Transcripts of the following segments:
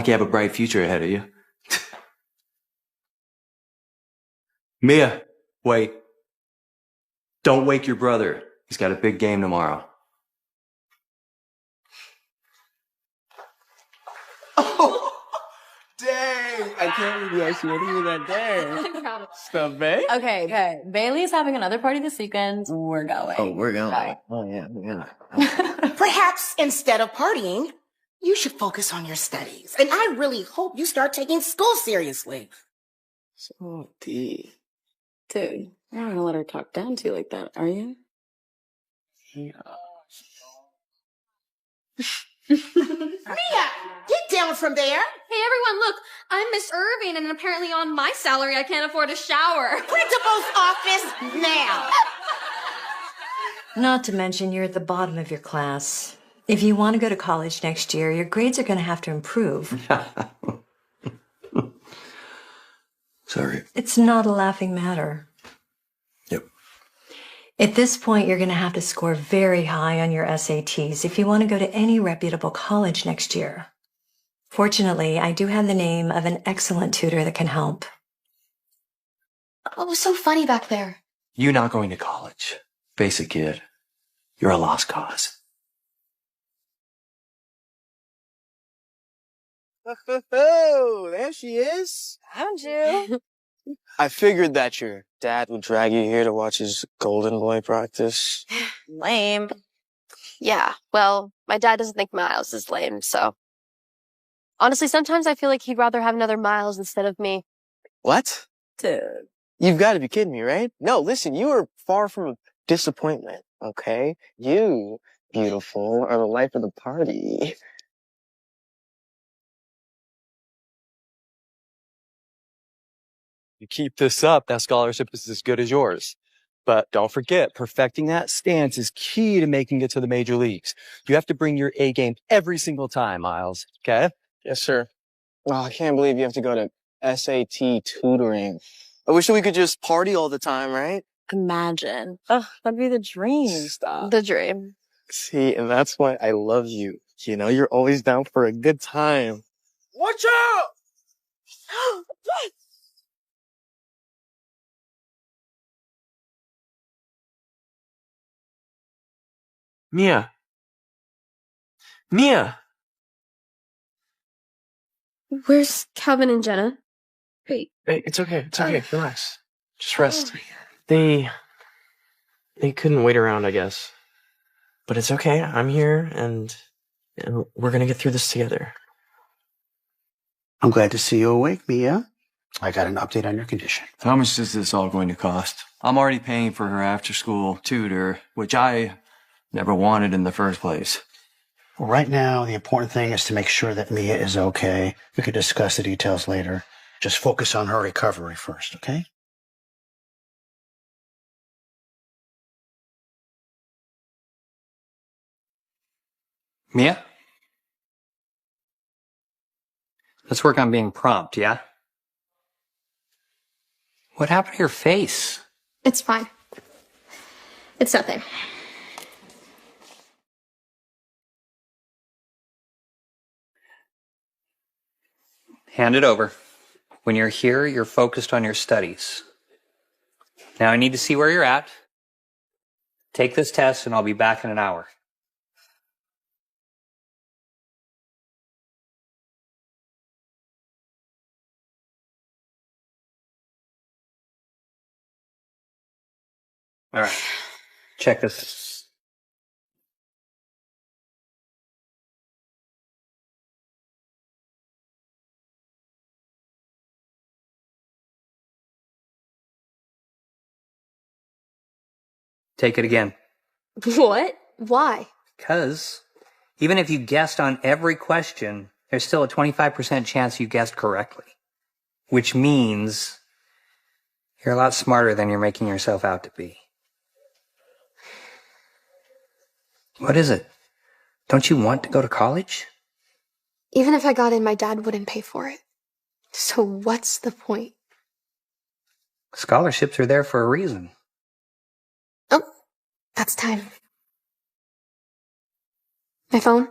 like you have a bright future ahead of you. Mia, wait. Don't wake your brother. He's got a big game tomorrow. Oh, dang. I can't believe you actually went through that day. I'm proud of Stuff, babe? Okay. Bailey's having another party this weekend. We're going. Oh, we're going. Right. Oh, yeah. Perhaps instead of partying, you should focus on your studies. And I really hope you start taking school seriously. So deep. Dude, you're not gonna let her talk down to you like that, are you? Mia, get down from there. Hey everyone, look, I'm Miss Irving and apparently on my salary I can't afford a shower. Principal's office now. Not to mention you're at the bottom of your class. If you want to go to college next year, your grades are going to have to improve. Sorry. It's not a laughing matter. Yep. At this point, you're going to have to score very high on your SATs if you want to go to any reputable college next year. Fortunately, I do have the name of an excellent tutor that can help. What was so funny back there? You not going to college. Face it, kid. You're a lost cause. Oh, there she is. Found you. I figured that your dad would drag you here to watch his golden boy practice. Lame. Yeah, well, my dad doesn't think Miles is lame, so. Honestly, sometimes I feel like he'd rather have another Miles instead of me. What? Dude. You've got to be kidding me, right? No, listen, you are far from a disappointment, okay? You, beautiful, are the life of the party. You keep this up, that scholarship is as good as yours. But don't forget, perfecting that stance is key to making it to the major leagues. You have to bring your A game every single time, Miles. Okay? Yes, sir. Oh, I can't believe you have to go to SAT tutoring. I wish we could just party all the time, right? Imagine. Ugh, that'd be the dream. Stop. The dream. See, and that's why I love you. You know, you're always down for a good time. Watch out! Mia. Mia! Where's Calvin and Jenna? Wait. Hey, it's okay. It's okay. Relax. Just rest. They couldn't wait around, I guess. But it's okay. I'm here, and we're gonna get through this together. I'm glad to see you awake, Mia. I got an update on your condition. How much is this all going to cost? I'm already paying for her after-school tutor, which I never wanted in the first place. Well, right now, the important thing is to make sure that Mia is okay. We could discuss the details later. Just focus on her recovery first, okay? Mia? Let's work on being prompt, yeah? What happened to your face? It's fine. It's nothing. Hand it over. When you're here, you're focused on your studies. Now I need to see where you're at. Take this test and I'll be back in an hour. All right. Check this. Take it again. What? Why? Because even if you guessed on every question, there's still a 25% chance you guessed correctly. Which means you're a lot smarter than you're making yourself out to be. What is it? Don't you want to go to college? Even if I got in, my dad wouldn't pay for it. So what's the point? Scholarships are there for a reason. Oh, that's time. My phone?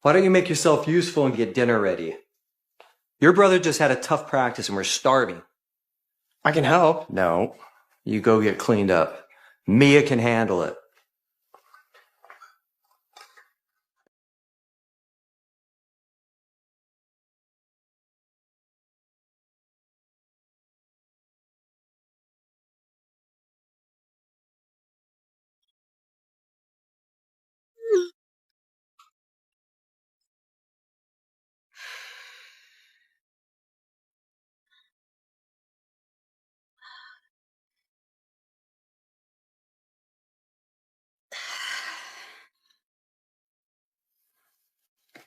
Why don't you make yourself useful and get dinner ready? Your brother just had a tough practice and we're starving. I can help. No, you go get cleaned up. Mia can handle it.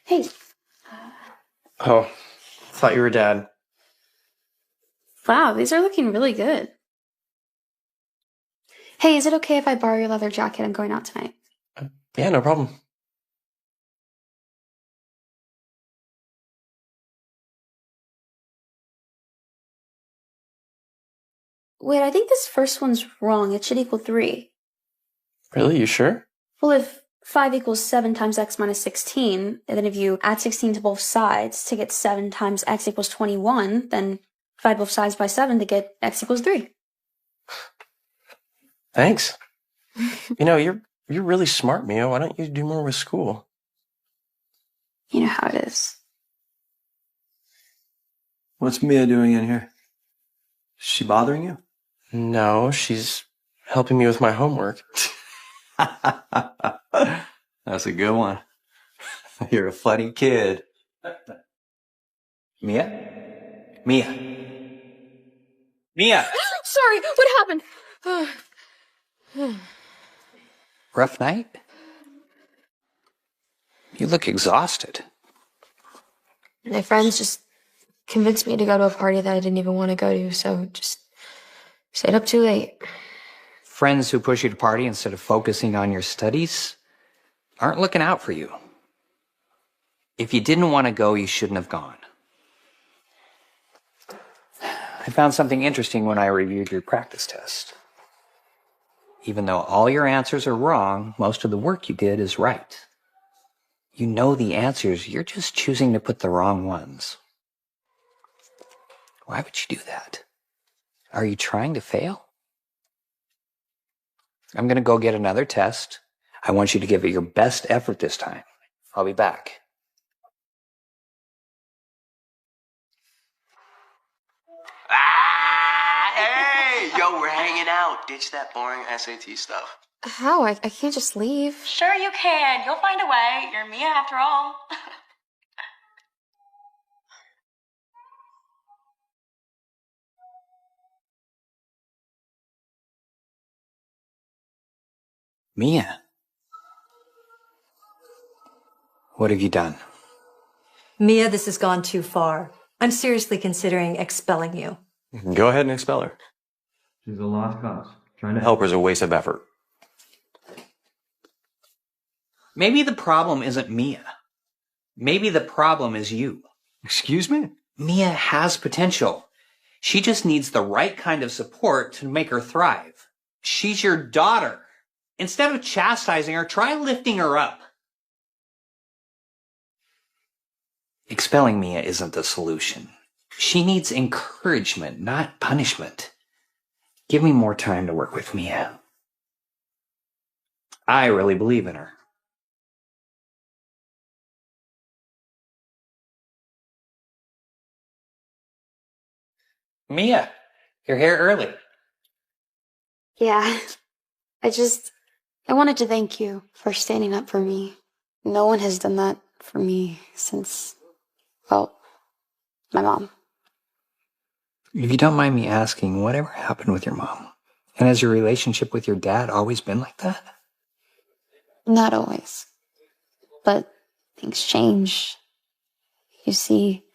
Hey. Oh, thought you were Dad. Wow, these are looking really good. Hey, is it okay if I borrow your leather jacket? I'm going out tonight. Yeah, no problem. Wait, I think this first one's wrong. It should equal 3. Really? You sure? Well, if 5 equals 7 times x minus 16, and then if you add 16 to both sides to get 7 times x equals 21, then divide both sides by 7 to get x equals 3. Thanks. You're really smart, Mia. Why don't you do more with school? You know how it is. What's Mia doing in here? Is she bothering you? No, she's helping me with my homework. That's a good one. You're a funny kid. Mia? Mia? Mia! Sorry, what happened? Rough night? You look exhausted. My friends just convinced me to go to a party that I didn't even want to go to, so just stayed up too late. Friends who push you to party instead of focusing on your studies aren't looking out for you. If you didn't want to go, you shouldn't have gone. I found something interesting when I reviewed your practice test. Even though all your answers are wrong, most of the work you did is right. You know the answers, you're just choosing to put the wrong ones. Why would you do that? Are you trying to fail? I'm going to go get another test. I want you to give it your best effort this time. I'll be back. Hey, yo, we're hanging out. Ditch that boring SAT stuff. How? I can't just leave. Sure you can. You'll find a way. You're Mia after all. Mia, what have you done? Mia, this has gone too far. I'm seriously considering expelling you. Go ahead and expel her. She's a lost cause. Trying to help her is a waste of effort. Maybe the problem isn't Mia. Maybe the problem is you. Excuse me? Mia has potential. She just needs the right kind of support to make her thrive. She's your daughter. Instead of chastising her, try lifting her up. Expelling Mia isn't the solution. She needs encouragement, not punishment. Give me more time to work with Mia. I really believe in her. Mia, you're here early. Yeah. I wanted to thank you for standing up for me. No one has done that for me since, well, my mom. If you don't mind me asking, whatever happened with your mom? And has your relationship with your dad always been like that? Not always. But things change. You see,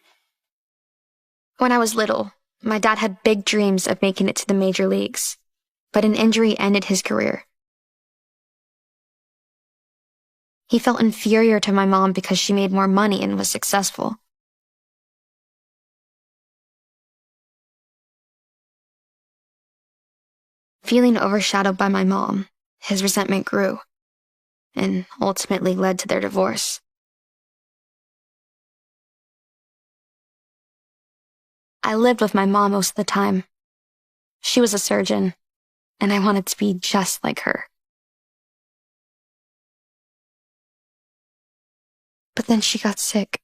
when I was little, my dad had big dreams of making it to the major leagues, but an injury ended his career. He felt inferior to my mom because she made more money and was successful. Feeling overshadowed by my mom, his resentment grew, and ultimately led to their divorce. I lived with my mom most of the time. She was a surgeon, and I wanted to be just like her. But then she got sick.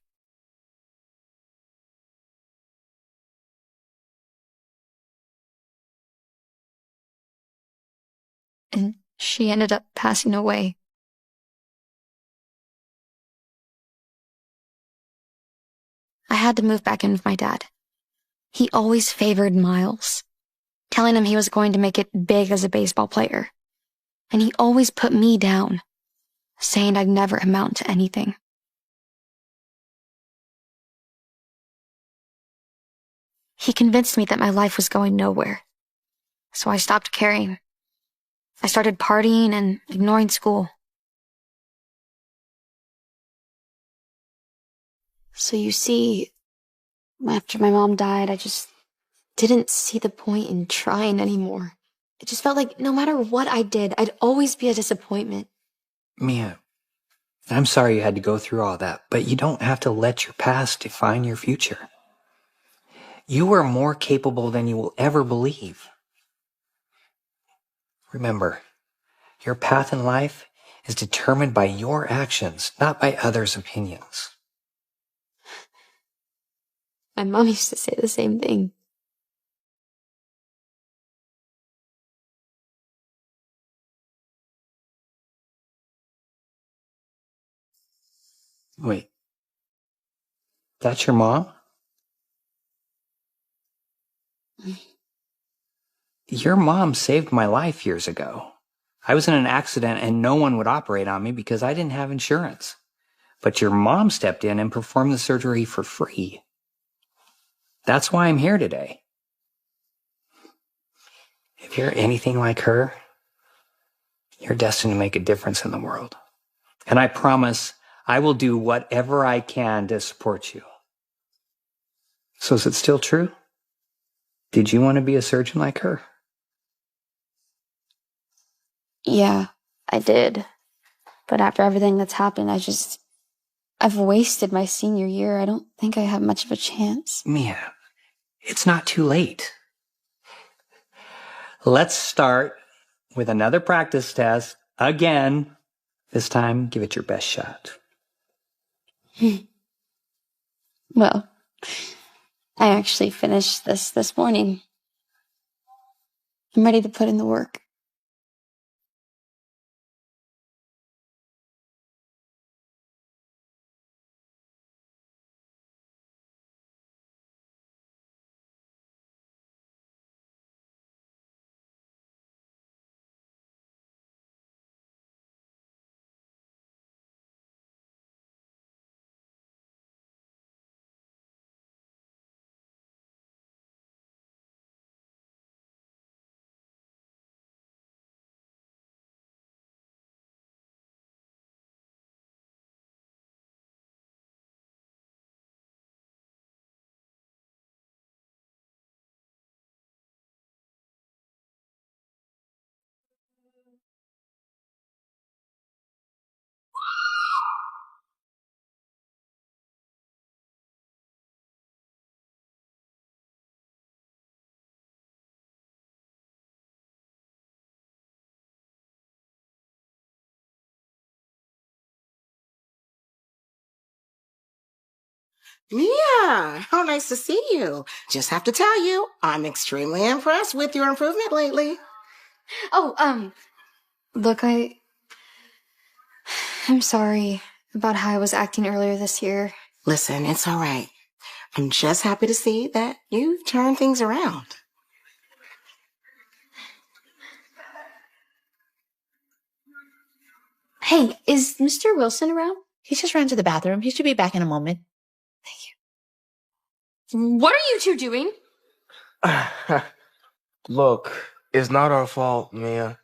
And she ended up passing away. I had to move back in with my dad. He always favored Miles, telling him he was going to make it big as a baseball player. And he always put me down, saying I'd never amount to anything. He convinced me that my life was going nowhere. So I stopped caring. I started partying and ignoring school. So you see, after my mom died, I just didn't see the point in trying anymore. It just felt like no matter what I did, I'd always be a disappointment. Mia, I'm sorry you had to go through all that, but you don't have to let your past define your future. You are more capable than you will ever believe. Remember, your path in life is determined by your actions, not by others' opinions. My mom used to say the same thing. Wait, that's your mom? Your mom saved my life years ago. I was in an accident and no one would operate on me because I didn't have insurance. But your mom stepped in and performed the surgery for free. That's why I'm here today. If you're anything like her, you're destined to make a difference in the world. And I promise I will do whatever I can to support you. So is it still true? Did you want to be a surgeon like her? Yeah, I did. But after everything that's happened, I've wasted my senior year. I don't think I have much of a chance. Mia, it's not too late. Let's start with another practice test. Again. This time, give it your best shot. Well, I actually finished this morning. I'm ready to put in the work. Mia, how nice to see you. Just have to tell you, I'm extremely impressed with your improvement lately. Oh, look, I'm sorry about how I was acting earlier this year. Listen, it's all right. I'm just happy to see that you've turned things around. Hey, is Mr. Wilson around? He just ran to the bathroom. He should be back in a moment. What are you two doing? Look, it's not our fault, Mia.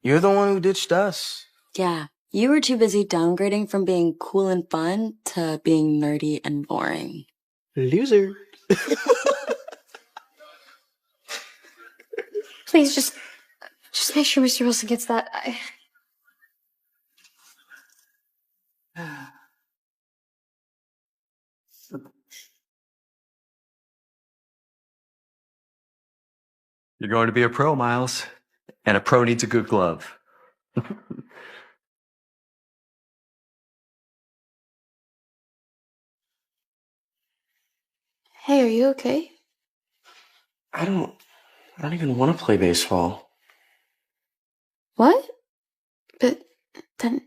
You're the one who ditched us. Yeah, you were too busy downgrading from being cool and fun to being nerdy and boring. Loser. Please, just make sure Mr. Wilson gets that. You're going to be a pro, Miles. And a pro needs a good glove. Hey, are you okay? I don't even want to play baseball. What? But then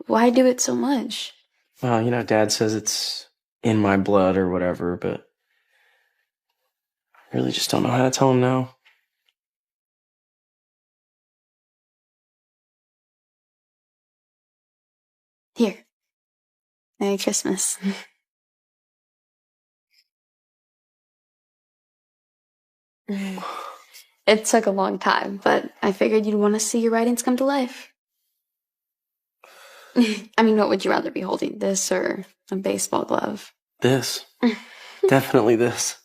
why do it so much? Well, Dad says it's in my blood or whatever, but I really just don't know how to tell him no. Here. Merry Christmas. It took a long time, but I figured you'd want to see your writings come to life. I mean, what would you rather be holding, this or a baseball glove? This. Definitely this.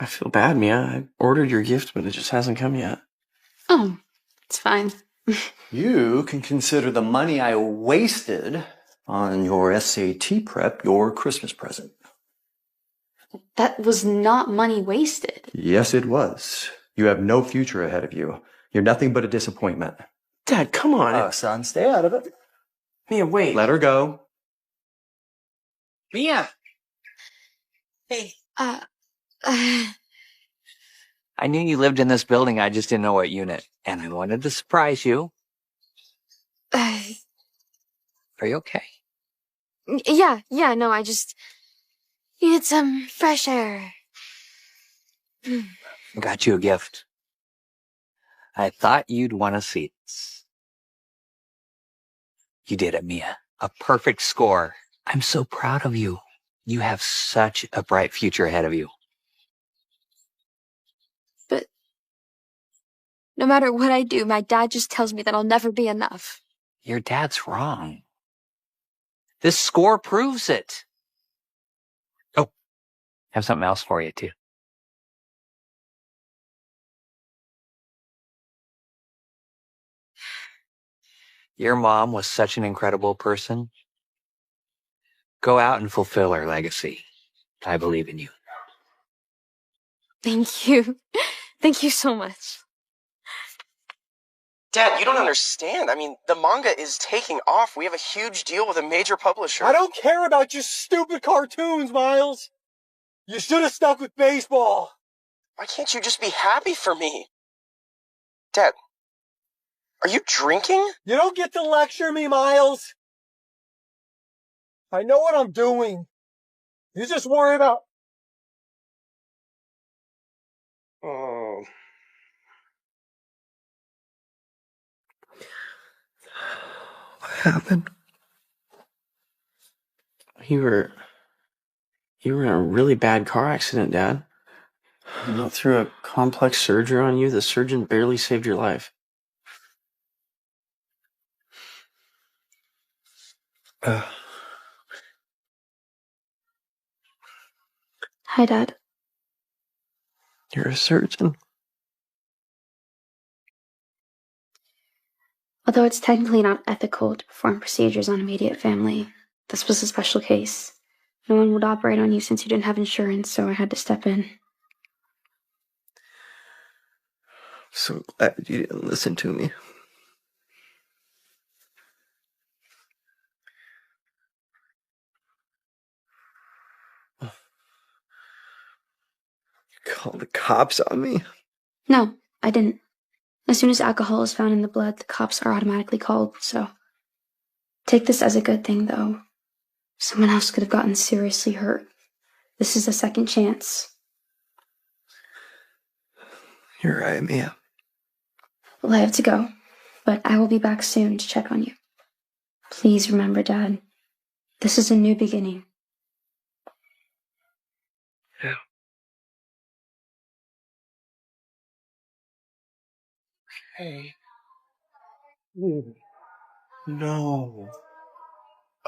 I feel bad, Mia. I ordered your gift, but it just hasn't come yet. Oh, it's fine. You can consider the money I wasted on your SAT prep your Christmas present. That was not money wasted. Yes, it was. You have no future ahead of you. You're nothing but a disappointment. Dad, come on. Oh, son, stay out of it. Mia, wait. Let her go. Mia! Hey. I knew you lived in this building, I just didn't know what unit. And I wanted to surprise you. Are you okay? Yeah, no, I just needed some fresh air. I got you a gift. I thought you'd want to see this. You did it, Mia. A perfect score. I'm so proud of you. You have such a bright future ahead of you. But no matter what I do, my dad just tells me that I'll never be enough. Your dad's wrong. This score proves it. Oh, have something else for you, too. Your mom was such an incredible person. Go out and fulfill her legacy. I believe in you. Thank you. Thank you so much. Dad, you don't understand. I mean, the manga is taking off. We have a huge deal with a major publisher. I don't care about your stupid cartoons, Miles. You should have stuck with baseball. Why can't you just be happy for me? Dad, are you drinking? You don't get to lecture me, Miles. I know what I'm doing. You just worry about... Oh. What happened? You were in a really bad car accident, Dad. You went through a complex surgery on you. The surgeon barely saved your life. Hi, Dad. You're a surgeon. Although it's technically not ethical to perform procedures on immediate family, this was a special case. No one would operate on you since you didn't have insurance, so I had to step in. So glad you didn't listen to me. You called the cops on me? No, I didn't. As soon as alcohol is found in the blood, the cops are automatically called, so. Take this as a good thing, though. Someone else could have gotten seriously hurt. This is a second chance. You're right, Mia. Well, I have to go, but I will be back soon to check on you. Please remember, Dad. This is a new beginning. Yeah. Hey. No.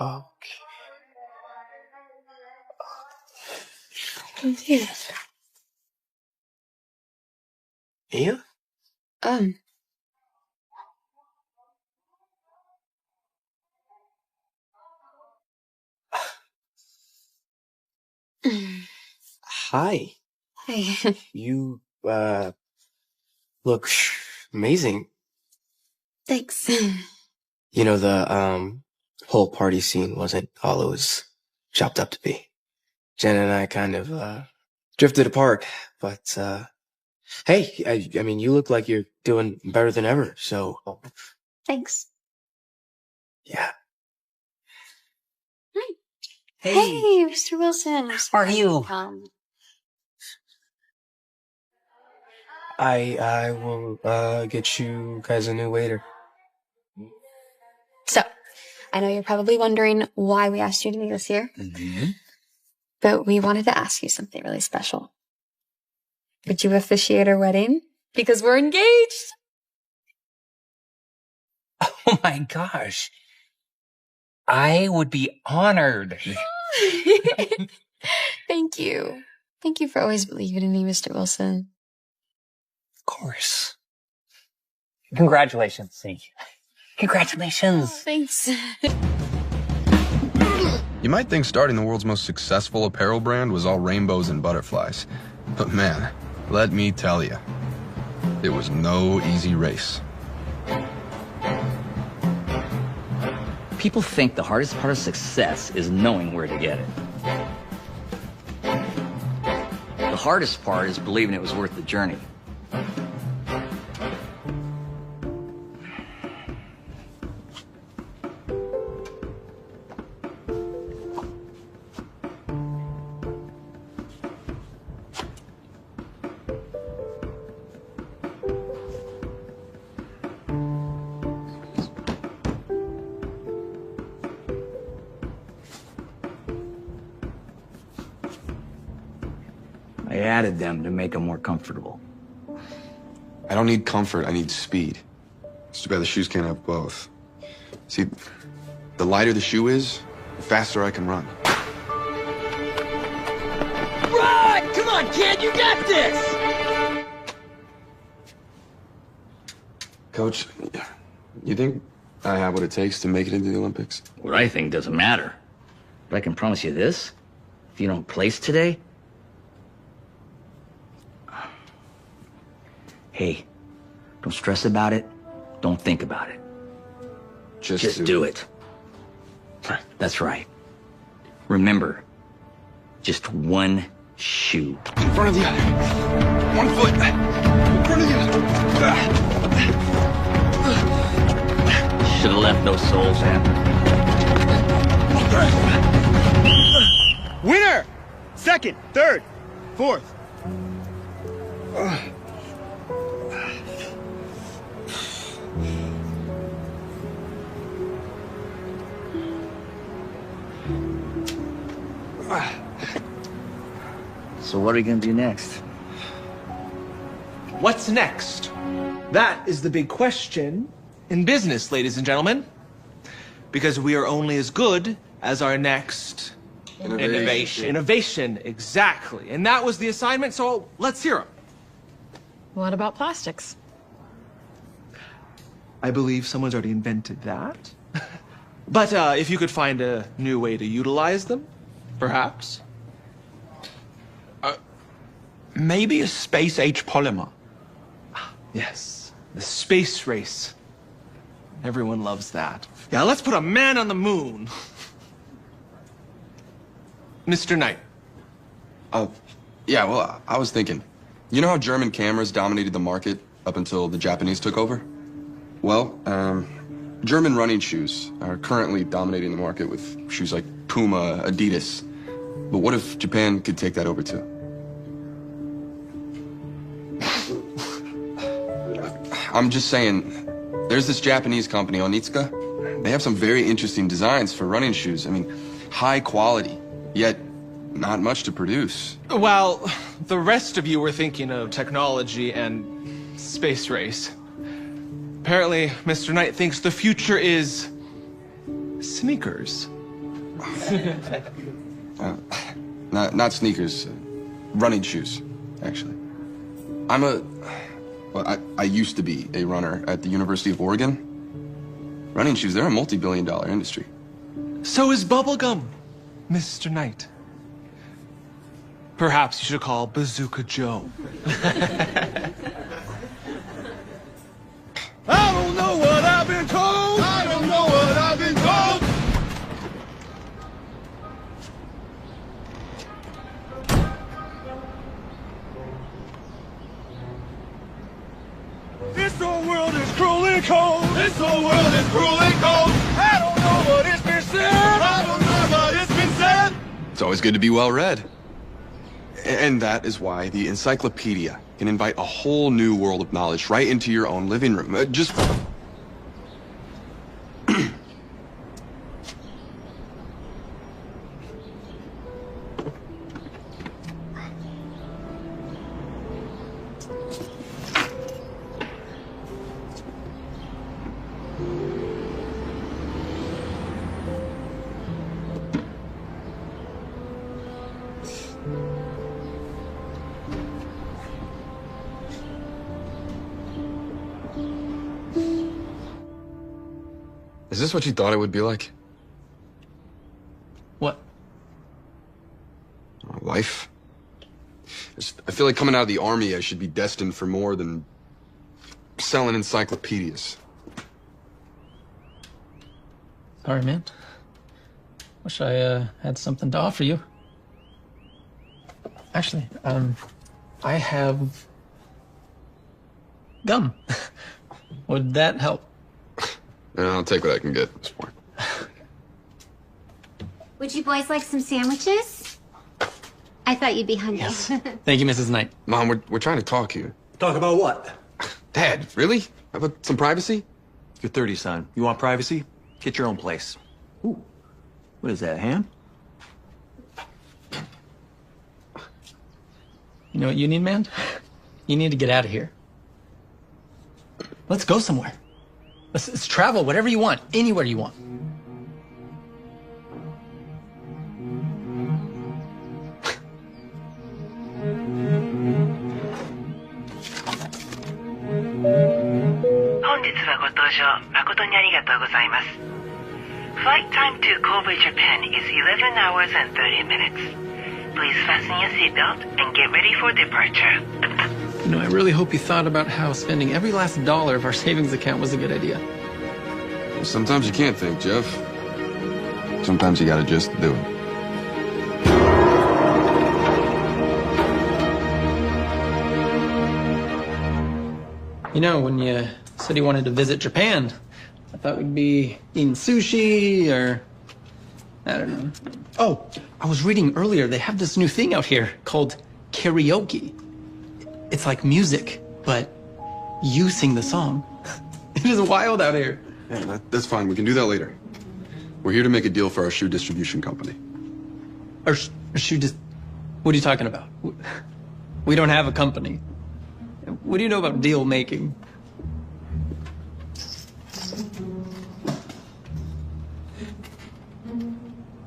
Okay. Yes. Mia? Hi. Hi. You, look amazing. Thanks. You know, the, whole party scene wasn't all it was chopped up to be. Jen and I kind of, drifted apart, but, hey, I mean, you look like you're doing better than ever, so. Thanks. Yeah. Hi. Hey. Hey, Mr. Wilson. How are you? I will, get you guys a new waiter. So, I know you're probably wondering why we asked you to meet us here, but we wanted to ask you something really special. Would you officiate our wedding? Because we're engaged. Oh my gosh. I would be honored. Thank you. Thank you for always believing in me, Mr. Wilson. Of course. Congratulations, see. Congratulations. Thanks. You might think starting the world's most successful apparel brand was all rainbows and butterflies. But man, let me tell you, it was no easy race. People think the hardest part of success is knowing where to get it. The hardest part is believing it was worth the journey. I added them to make them more comfortable. I don't need comfort, I need speed. It's too bad the shoes can't have both. See, the lighter the shoe is, the faster I can run. Run! Come on, kid, you got this! Coach, you think I have what it takes to make it into the Olympics? What I think doesn't matter. But I can promise you this. If you don't place today, hey, don't stress about it. Don't think about it. Just do it. That's right. Remember, just one shoe. In front of the other. One foot. In front of the other. Should have left those soles happen. Winner! Second, third, fourth. So what are you gonna do next? What's next? That is the big question in business, ladies and gentlemen. Because we are only as good as our next innovation. Innovation, exactly. And that was the assignment, so let's hear them. What about plastics? I believe someone's already invented that. But if you could find a new way to utilize them, perhaps. Maybe a space-age polymer. Yes, the space race. Everyone loves that. Yeah, let's put a man on the moon. Mr. Knight. Yeah, well, I was thinking, you know how German cameras dominated the market up until the Japanese took over? Well, German running shoes are currently dominating the market with shoes like Puma, Adidas. But what if Japan could take that over too? I'm just saying, there's this Japanese company, Onitsuka. They have some very interesting designs for running shoes. I mean, high quality, yet not much to produce. Well, the rest of you were thinking of technology and space race. Apparently, Mr. Knight thinks the future is sneakers. Not sneakers, running shoes, actually. I used to be a runner at the University of Oregon. Running shoes, they're a multi-billion-dollar industry. So is bubblegum, Mr. Knight. Perhaps you should call Bazooka Joe. I don't know what I've been told. I don't know what I've been told. This whole world is cruel and cold. This whole world is cruel and cold. I don't know what it's been said. I don't know what it's been said. It's always good to be well read. And that is why the encyclopedia can invite a whole new world of knowledge right into your own living room. Just... Is this what you thought it would be like? What? Life? I feel like coming out of the army, I should be destined for more than selling encyclopedias. Sorry, man. Wish I had something to offer you. Actually, I have gum. Would that help? I'll take what I can get at this point. Would you boys like some sandwiches? I thought you'd be hungry. Yes. Thank you, Mrs. Knight. Mom, we're trying to talk here. Talk about what? Dad, really? How about some privacy? You're 30, son. You want privacy? Get your own place. Ooh. What is that, ham? You know what you need, man? You need to get out of here. Let's go somewhere. Let's travel, whatever you want, anywhere you want. Flight time to Kobe, Japan is 11 hours and 30 minutes. Please fasten your seatbelt and get ready for departure. You know, I really hope you thought about how spending every last dollar of our savings account was a good idea. Sometimes you can't think, Jeff. Sometimes you gotta just do it. You know, when you said you wanted to visit Japan, I thought we'd be eating sushi or... I don't know. Oh, I was reading earlier, they have this new thing out here called karaoke. It's like music, but you sing the song. It is wild out here. Yeah, that's fine. We can do that later. We're here to make a deal for our shoe distribution company. Our shoe What are you talking about? We don't have a company. What do you know about deal making?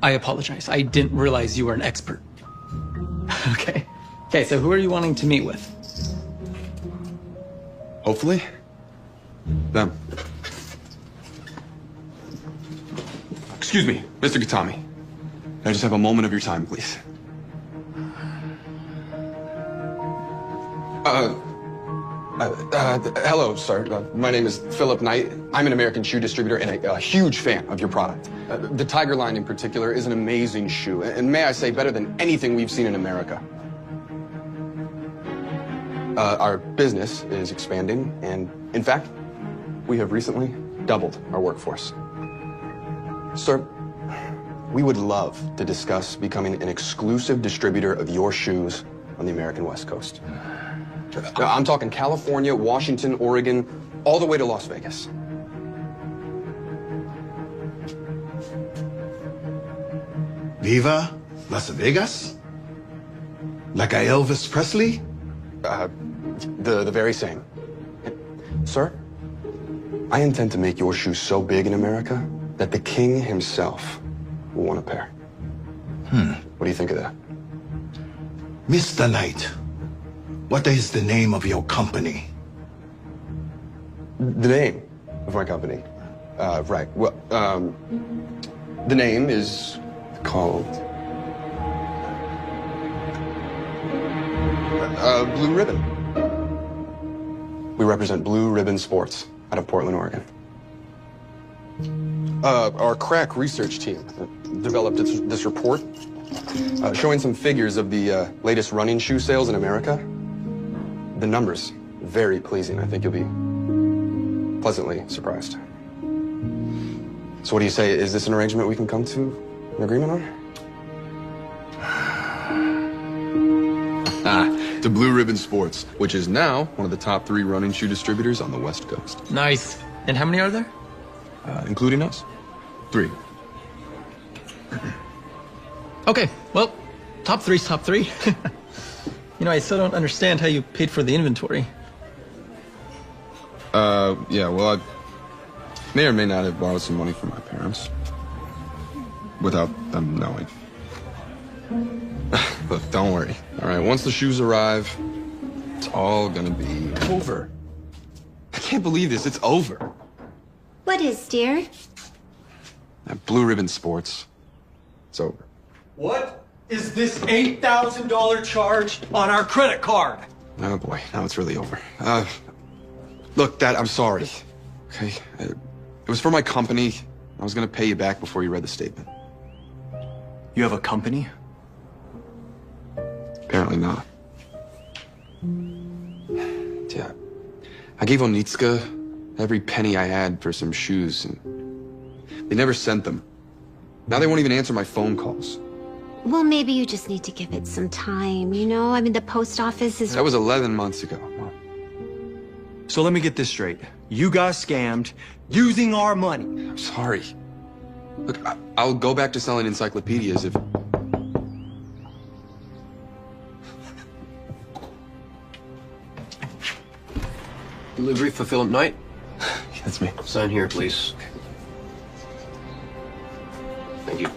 I apologize. I didn't realize you were an expert. Okay. Okay, so who are you wanting to meet with? Hopefully, them. Excuse me, Mr. Katami. Can I just have a moment of your time, please? Hello, sir. My name is Philip Knight. I'm an American shoe distributor and a huge fan of your product. The Tiger line in particular is an amazing shoe, and may I say, better than anything we've seen in America. Our business is expanding, and in fact, we have recently doubled our workforce. Sir, we would love to discuss becoming an exclusive distributor of your shoes on the American West Coast. I'm talking California, Washington, Oregon, all the way to Las Vegas. Viva Las Vegas? Like a Elvis Presley? The very same. Sir, I intend to make your shoes so big in America that the king himself will want a pair. What do you think of that? Mr. Knight, what is the name of your company? The name of my company? Right. Well, the name is called Blue Ribbon. We represent Blue Ribbon Sports out of Portland, Oregon. Our crack research team developed this report showing some figures of the latest running shoe sales in America. The numbers, very pleasing. I think you'll be pleasantly surprised. So what do you say? Is this an arrangement we can come to an agreement on? To Blue Ribbon Sports, which is now one of the top 3 running shoe distributors on the West Coast. Nice. And how many are there? Including us? 3. Okay, well, top 3's top 3. You know, I still don't understand how you paid for the inventory. Yeah, well, I may or may not have borrowed some money from my parents. Without them knowing. Look, don't worry. All right, once the shoes arrive, it's all gonna be over. I can't believe this, it's over. What is, dear? At Blue Ribbon Sports, it's over. What is this $8,000 charge on our credit card? Oh boy, now it's really over. Look, Dad, I'm sorry. Okay, it was for my company. I was gonna pay you back before you read the statement. You have a company? Apparently not. Yeah, I gave Onitska every penny I had for some shoes, and they never sent them. Now they won't even answer my phone calls. Well, maybe you just need to give it some time, you know? I mean, the post office is... That was 11 months ago, Mom. So let me get this straight. You got scammed using our money. I'm sorry. Look, I'll go back to selling encyclopedias if... Delivery for Philip Knight? That's me. Sign here, please. Thank you.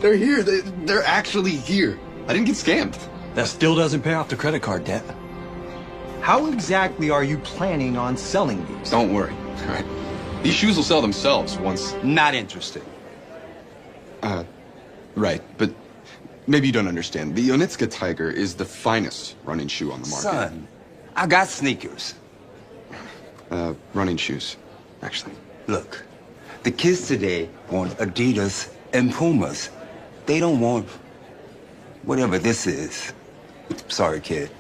They're here. They're actually here. I didn't get scammed. That still doesn't pay off the credit card debt. How exactly are you planning on selling these? Don't worry. All right. These shoes will sell themselves once... Not interested. Right, but maybe you don't understand. The Onitska Tiger is the finest running shoe on the market. Son, I got sneakers. Running shoes, actually. Look, the kids today want Adidas and Pumas. They don't want whatever this is. Sorry, kid.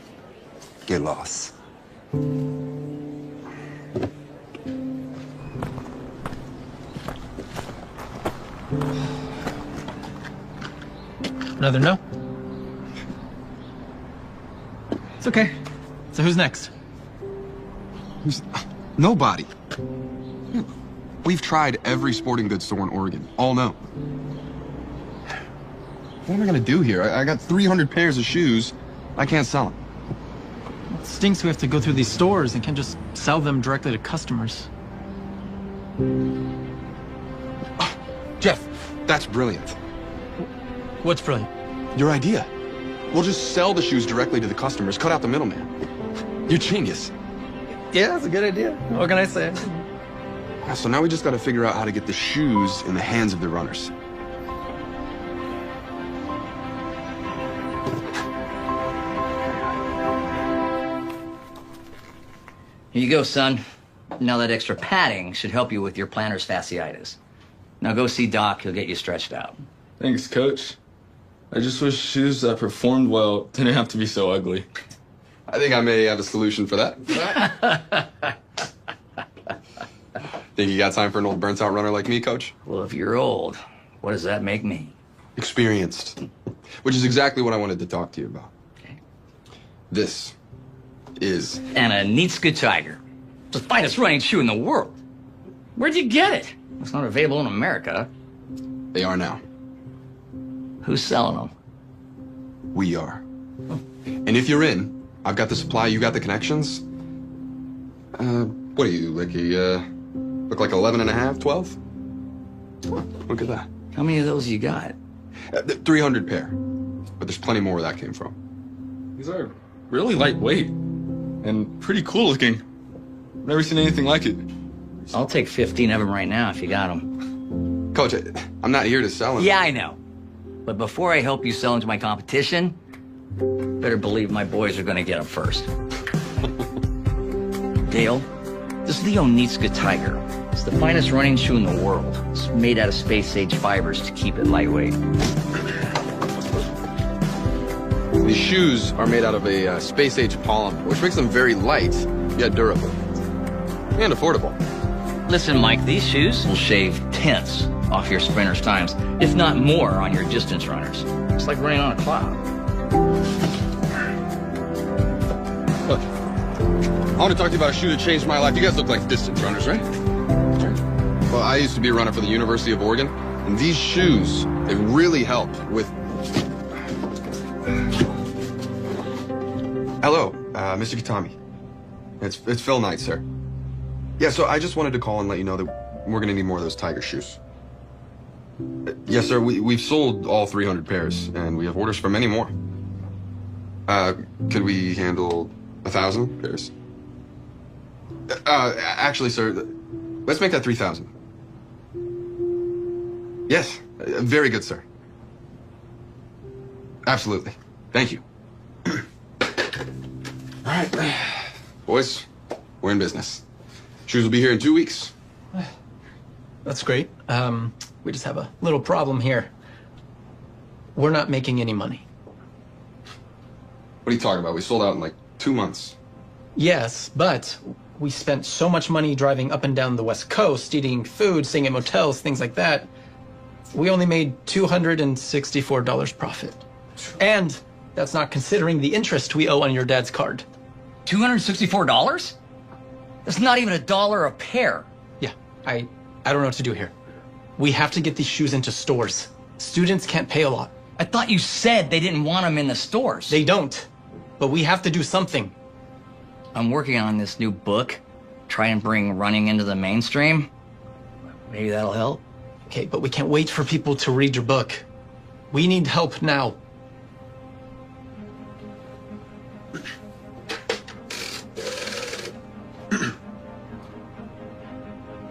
Get lost. Another no? It's okay. So who's next? Nobody. We've tried every sporting goods store in Oregon. All no. What am I gonna do here? I got 300 pairs of shoes. I can't sell them. It stinks we have to go through these stores and can't just sell them directly to customers. Jeff, that's brilliant. What's brilliant? Your idea. We'll just sell the shoes directly to the customers, cut out the middleman. You're genius. Yeah, that's a good idea. What can I say? So now we just gotta figure out how to get the shoes in the hands of the runners. Here you go, son. Now that extra padding should help you with your plantar fasciitis. Now go see Doc, he'll get you stretched out. Thanks, Coach. I just wish shoes that performed well didn't have to be so ugly. I think I may have a solution for that. Think you got time for an old burnt-out runner like me, Coach? Well, if you're old, what does that make me? Experienced. Which is exactly what I wanted to talk to you about. Okay. This is... An Onitska Tiger. It's the finest running shoe in the world. Where'd you get it? It's not available in America. They are now. Who's selling them? We are. And if you're in, I've got the supply, you got the connections. What are you, like look like 11 and a half, 12? Look at that. How many of those you got? 300 pair. But there's plenty more where that came from. These are really lightweight and pretty cool looking. Never seen anything like it. I'll take 15 of them right now if you got them. Coach, I'm not here to sell them. Yeah, I know. But before I help you sell into my competition, better believe my boys are gonna get them first. Dale, this is the Onitska Tiger. It's the finest running shoe in the world. It's made out of space-age fibers to keep it lightweight. These shoes are made out of a space-age polymer, which makes them very light, yet durable. And affordable. Listen, Mike, these shoes will shave tenths off your sprinters' times, if not more on your distance runners. It's like running on a cloud. Look, I want to talk to you about a shoe that changed my life. You guys look like distance runners, right? Well, I used to be a runner for the University of Oregon, and these shoes, they really help with... Hello, Mr. Kitami. It's Phil Knight, sir. Yeah, so I just wanted to call and let you know that we're gonna need more of those Tiger shoes. Yes, sir, we've sold all 300 pairs, and we have orders for many more. Could we handle 1,000 pairs? Actually, sir, let's make that 3,000. Yes, very good, sir. Absolutely. Thank you. All right, boys, we're in business. Shoes will be here in 2 weeks. That's great. We just have a little problem here. We're not making any money. What are you talking about? We sold out in like 2 months. Yes, but we spent so much money driving up and down the West Coast, eating food, staying in motels, things like that. We only made $264 profit. And that's not considering the interest we owe on your dad's card. $264? That's not even $1 a pair. Yeah, I don't know what to do here. We have to get these shoes into stores. Students can't pay a lot. I thought you said they didn't want them in the stores. They don't. But we have to do something. I'm working on this new book. Try and bring running into the mainstream. Maybe that'll help. Okay, but we can't wait for people to read your book. We need help now.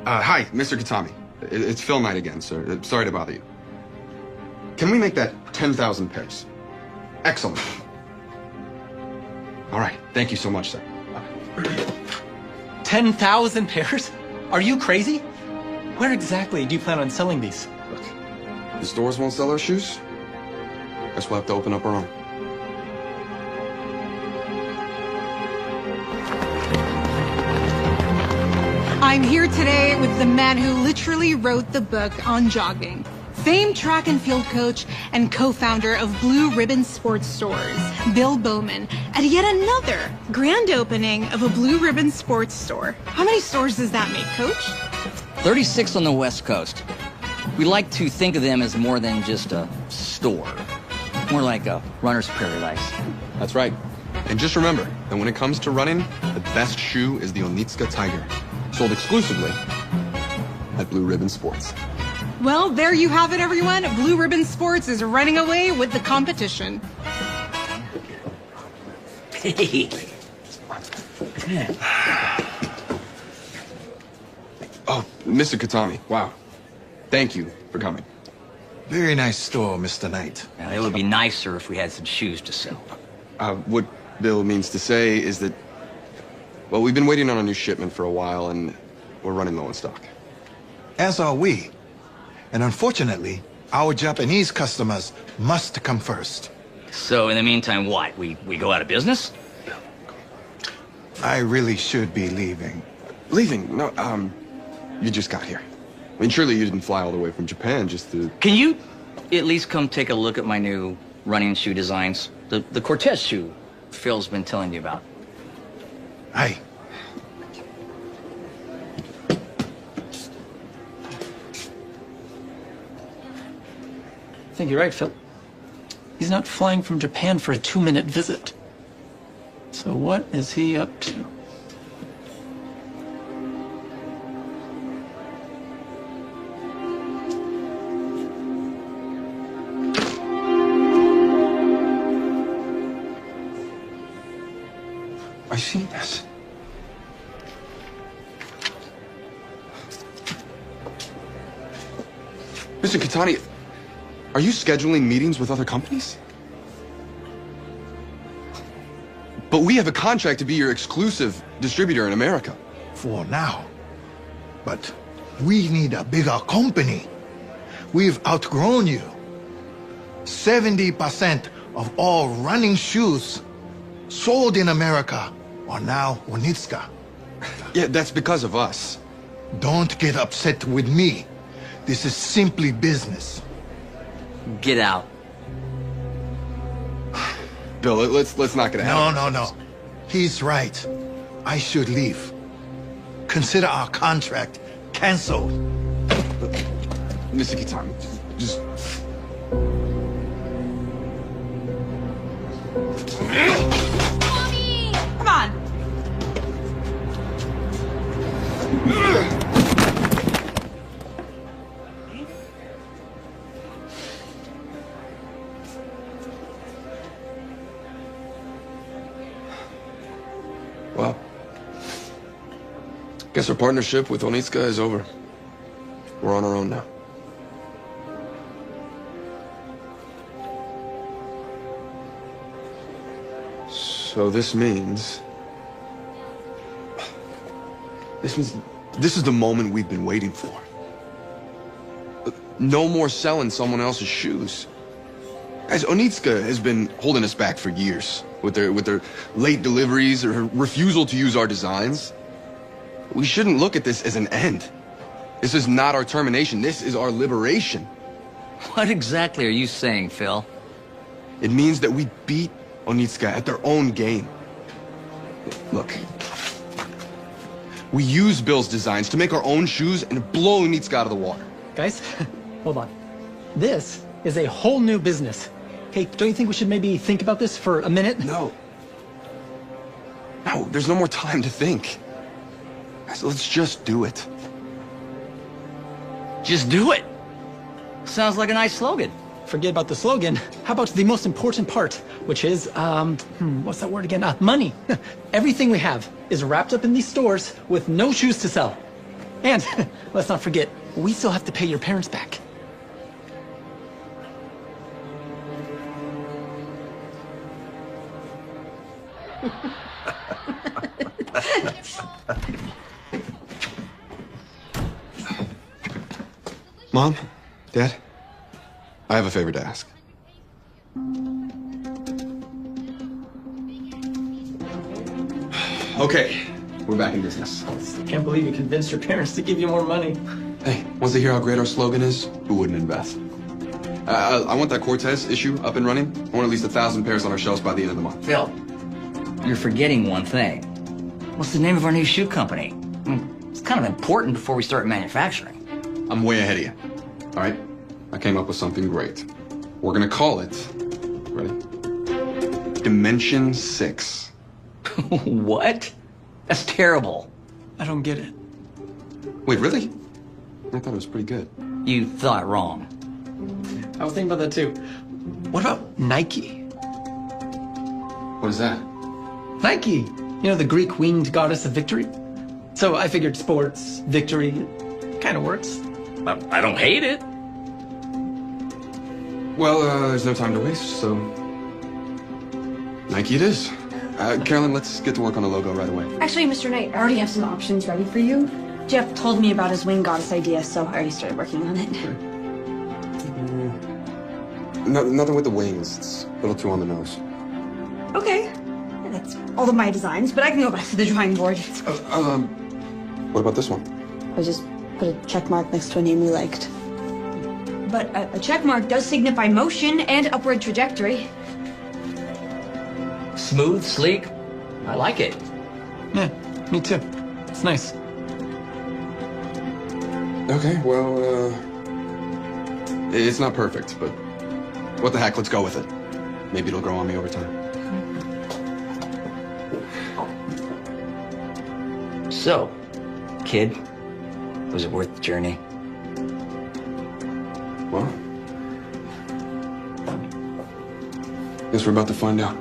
Hi, Mr. Kitami. It's Phil Knight again, sir. Sorry to bother you. Can we make that 10,000 pairs? Excellent. All right. Thank you so much, sir. 10,000 pairs? Are you crazy? Where exactly do you plan on selling these? Look, the stores won't sell our shoes. Guess we'll have to open up our own. I'm here today with the man who literally wrote the book on jogging, famed track and field coach and co-founder of Blue Ribbon Sports Stores, Bill Bowman, at yet another grand opening of a Blue Ribbon Sports Store. How many stores does that make, Coach? 36 on the West Coast. We like to think of them as more than just a store. More like a runner's paradise. That's right. And just remember that when it comes to running, the best shoe is the Onitska Tiger. Sold exclusively at Blue Ribbon Sports. Well, there you have it, everyone. Blue Ribbon Sports is running away with the competition. Oh, Mr. Kitami, wow. Thank you for coming. Very nice store, Mr. Knight. Now, it would be nicer if we had some shoes to sell. What Bill means to say is that, well, we've been waiting on a new shipment for a while, and we're running low on stock. As are we. And unfortunately, our Japanese customers must come first. So in the meantime, what? We go out of business? I really should be leaving. Leaving? No, you just got here. I mean, surely you didn't fly all the way from Japan just to... Can you at least come take a look at my new running shoe designs? The Cortez shoe Phil's been telling you about. Aye. I think you're right, Phil. He's not flying from Japan for a 2-minute visit. So what is he up to? I see this. Mr. Kitani, are you scheduling meetings with other companies? But we have a contract to be your exclusive distributor in America. For now. But we need a bigger company. We've outgrown you. 70% of all running shoes sold in America are now Onitsuka. Yeah, that's because of us. Don't get upset with me. This is simply business. Get out. Bill, let's not get ahead. No. He's right. I should leave. Consider our contract canceled. Mr. Kitani, just... Mommy! Come on. Well, guess our partnership with Onitsuka is over. We're on our own now. So this means this is the moment we've been waiting for. No more selling someone else's shoes. Guys, Onitsuka has been holding us back for years with their late deliveries or refusal to use our designs. We shouldn't look at this as an end. This is not our termination. This is our liberation. What exactly are you saying, Phil? It means that we beat Onitsuka at their own game. Look, we use Bill's designs to make our own shoes and blow Onitsuka out of the water. Guys, hold on. This is a whole new business. Hey, don't you think we should maybe think about this for a minute? No, there's no more time to think. Guys, let's just do it. Just do it. Sounds like a nice slogan. Forget about the slogan. How about the most important part, which is, what's that word again? Money. Everything we have is wrapped up in these stores with no shoes to sell. And let's not forget, we still have to pay your parents back. Mom, Dad, I have a favor to ask. Okay, we're back in business. Can't believe you convinced your parents to give you more money. Hey, once they hear how great our slogan is, who wouldn't invest? I want that Cortez issue up and running. I want at least 1,000 pairs on our shelves by the end of the month. Phil, you're forgetting one thing. What's the name of our new shoe company? I mean, it's kind of important before we start manufacturing. I'm way ahead of you. All right? I came up with something great. We're gonna call it, ready? Dimension 6. What? That's terrible. I don't get it. Wait, really? I thought it was pretty good. You thought wrong. I was thinking about that too. What about Nike? What is that? Nike. You know, the Greek winged goddess of victory? So I figured sports, victory, kind of works. I don't hate it. Well, there's no time to waste, so Nike it is. Carolyn, let's get to work on the logo right away. Actually, Mr. Knight, I already have some options ready for you. Jeff told me about his wing goddess idea, so I already started working on it. Nothing with the wings. It's a little too on the nose. Okay. That's all of my designs, but I can go back to the drawing board. What about this one? I just put a check mark next to a name we liked. But a check mark does signify motion and upward trajectory. Smooth, sleek. I like it. Yeah, me too. It's nice. Okay, well, it's not perfect, but what the heck, let's go with it. Maybe it'll grow on me over time. So, kid, was it worth the journey? Well, guess we're about to find out.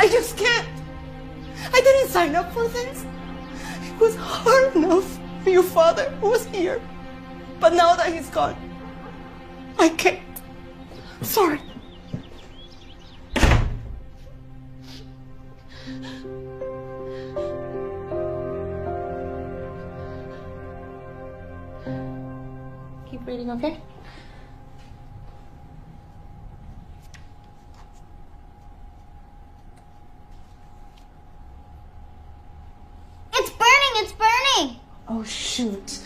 I just can't. I didn't sign up for this. It was hard enough for your father who was here. But now that he's gone, I can't. Sorry. Keep reading, okay? It's burning! It's burning! Oh, shoot.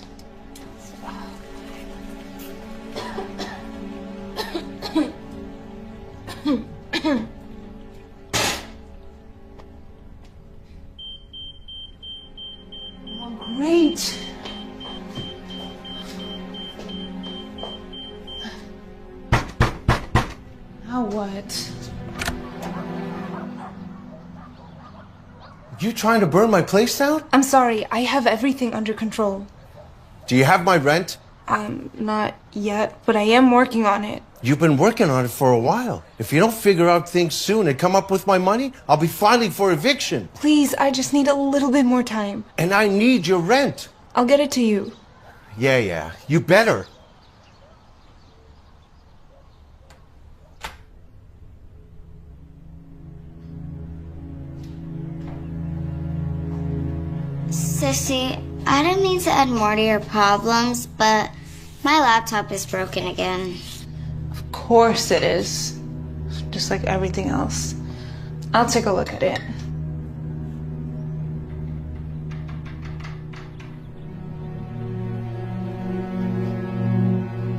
Oh, great. Now what? You trying to burn my place down? I'm sorry, I have everything under control. Do you have my rent? Not yet, but I am working on it. You've been working on it for a while. If you don't figure out things soon and come up with my money, I'll be filing for eviction. Please, I just need a little bit more time. And I need your rent. I'll get it to you. Yeah. You better. Sissy, I didn't mean to add more to your problems, but my laptop is broken again. Of course it is. Just like everything else. I'll take a look at it.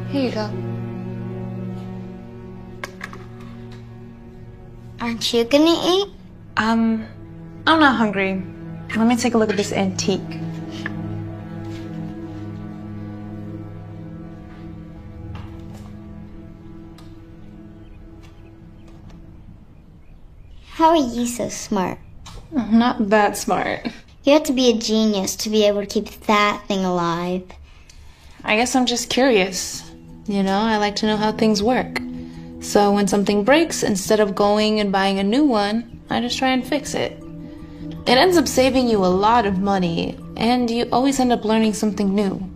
Here you go. Aren't you gonna eat? I'm not hungry. Let me take a look at this antique. How are you so smart? I'm not that smart. You have to be a genius to be able to keep that thing alive. I guess I'm just curious. You know, I like to know how things work. So when something breaks, instead of going and buying a new one, I just try and fix it. It ends up saving you a lot of money, and you always end up learning something new.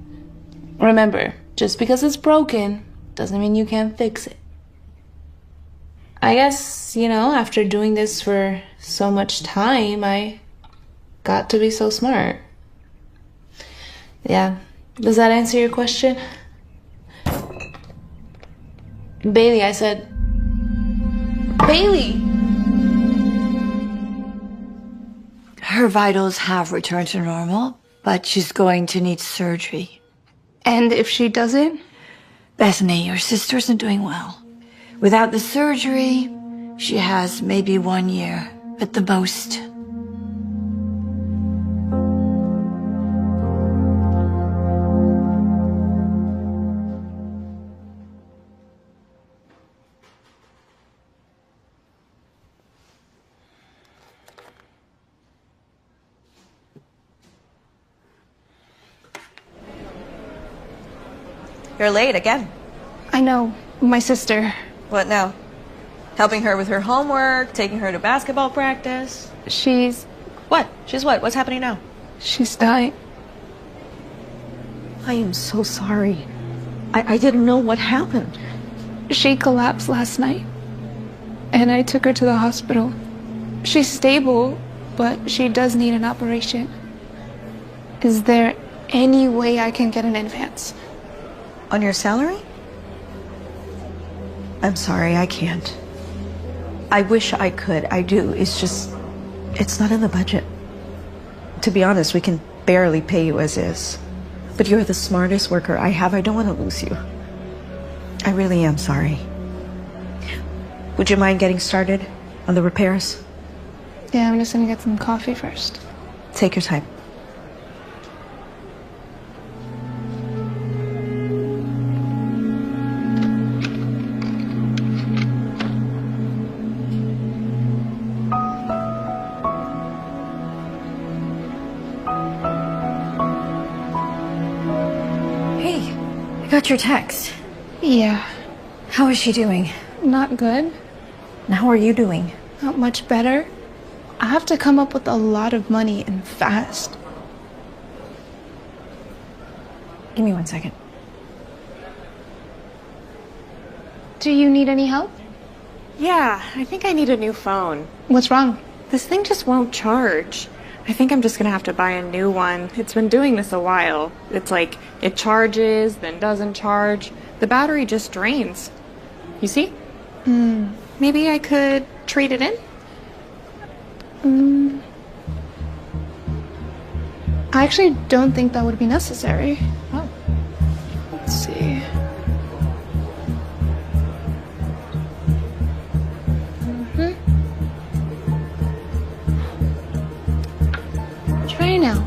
Remember, just because it's broken doesn't mean you can't fix it. I guess, you know, after doing this for so much time, I got to be so smart. Yeah, does that answer your question? Bailey, I said. Bailey! Her vitals have returned to normal, but she's going to need surgery. And if she doesn't? Bethany, your sister isn't doing well. Without the surgery, she has maybe 1 year at the most. You're late again. I know. My sister. What now? Helping her with her homework, taking her to basketball practice? She's... What? She's what? What's happening now? She's dying. I am so sorry. I didn't know what happened. She collapsed last night, and I took her to the hospital. She's stable, but she does need an operation. Is there any way I can get an advance? On your salary? I'm sorry, I can't. I wish I could. I do. It's just, it's not in the budget. To be honest, we can barely pay you as is. But you're the smartest worker I have. I don't want to lose you. I really am sorry. Would you mind getting started on the repairs? Yeah, I'm just gonna get some coffee first. Take your time. I got your text. Yeah. How is she doing? Not good. And how are you doing? Not much better. I have to come up with a lot of money and fast. Give me 1 second. Do you need any help? Yeah, I think I need a new phone. What's wrong? This thing just won't charge. I think I'm just gonna have to buy a new one. It's been doing this a while. It's like, it charges, then doesn't charge. The battery just drains. You see? Maybe I could trade it in? I actually don't think that would be necessary. Oh. Let's see. Try now.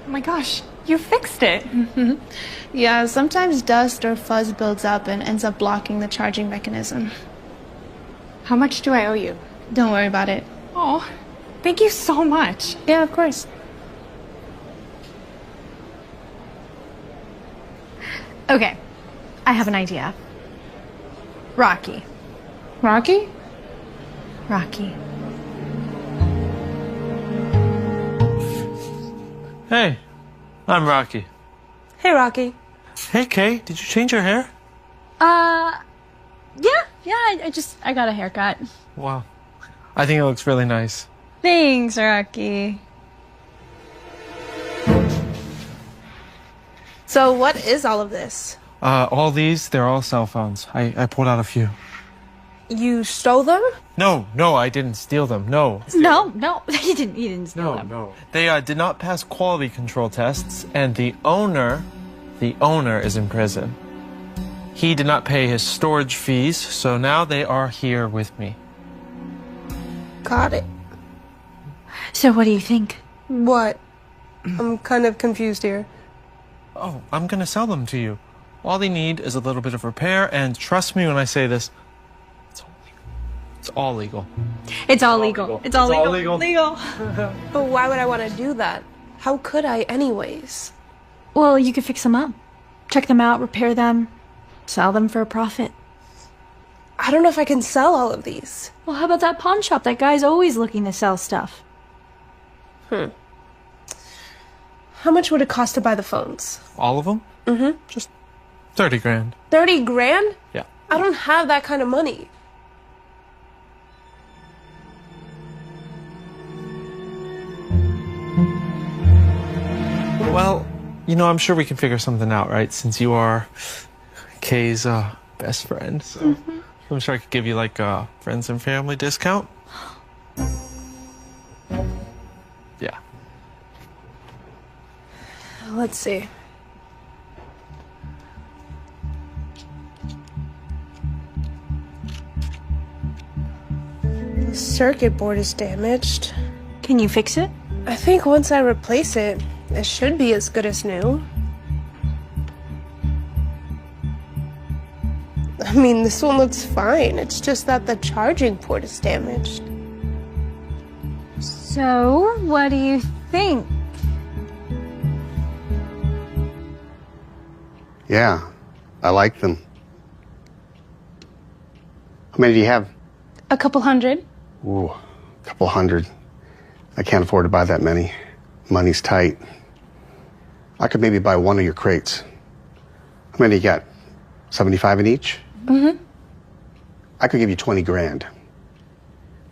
Oh my gosh, you fixed it. Yeah, sometimes dust or fuzz builds up and ends up blocking the charging mechanism. How much do I owe you? Don't worry about it. Oh, thank you so much. Yeah, of course. Okay, I have an idea. Rocky. Rocky? Rocky. Hey, I'm Rocky. Hey, Rocky. Hey, Kay, did you change your hair? Yeah, I got a haircut. Wow. I think it looks really nice. Thanks, Rocky. So what is all of this? All these, they're all cell phones. I pulled out a few. You stole them? No, I didn't steal them. No. No, you didn't steal them. No. They did not pass quality control tests, and the owner is in prison. He did not pay his storage fees, so now they are here with me. Got it. So what do you think? What? I'm kind of confused here. Oh, I'm gonna sell them to you. All they need is a little bit of repair, and trust me when I say this, it's all legal. It's all legal. It's all legal. Legal. But why would I want to do that? How could I anyways? Well, you could fix them up. Check them out, repair them, sell them for a profit. I don't know if I can sell all of these. Well, how about that pawn shop? That guy's always looking to sell stuff. How much would it cost to buy the phones? All of them? Mm-hmm. Just 30 grand. 30 grand? Yeah. I don't have that kind of money. Well, I'm sure we can figure something out, right? Since you are Kay's best friend. So I'm sure I could give you like a friends and family discount. Yeah. Let's see. The circuit board is damaged. Can you fix it? I think once I replace it, it should be as good as new. I mean, this one looks fine. It's just that the charging port is damaged. So, what do you think? Yeah, I like them. How many do you have? A couple hundred. Ooh, a couple hundred. I can't afford to buy that many. Money's tight. I could maybe buy one of your crates. How many you got? 75 in each? Mm-hmm. I could give you 20 grand.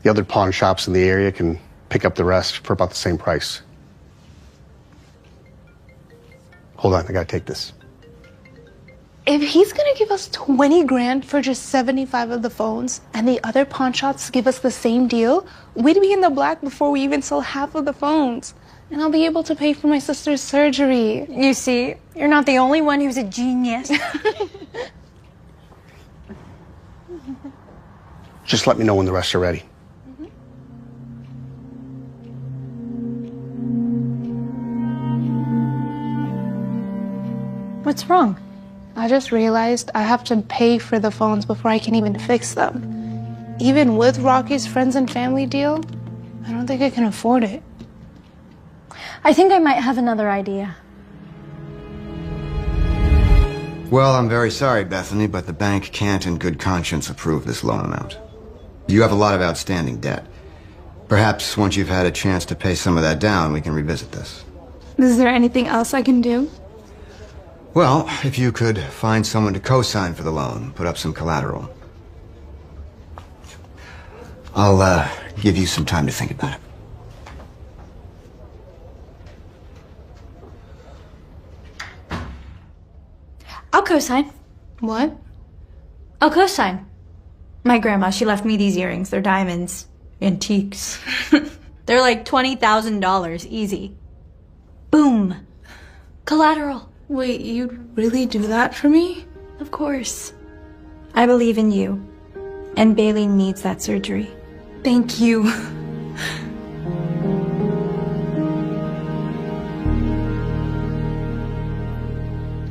The other pawn shops in the area can pick up the rest for about the same price. Hold on, I gotta take this. If he's gonna give us 20 grand for just 75 of the phones and the other pawn shops give us the same deal, we'd be in the black before we even sell half of the phones. And I'll be able to pay for my sister's surgery. You see, you're not the only one who's a genius. Just let me know when the rest are ready. What's wrong? I just realized I have to pay for the phones before I can even fix them. Even with Rocky's friends and family deal, I don't think I can afford it. I think I might have another idea. Well, I'm very sorry, Bethany, but the bank can't in good conscience approve this loan amount. You have a lot of outstanding debt. Perhaps once you've had a chance to pay some of that down, we can revisit this. Is there anything else I can do? Well, if you could find someone to co-sign for the loan, put up some collateral. I'll give you some time to think about it. I'll co-sign. What? I'll co-sign. My grandma, she left me these earrings. They're diamonds. Antiques. They're like $20,000, easy. Boom. Collateral. Wait, you'd really do that for me? Of course. I believe in you. And Bailey needs that surgery. Thank you.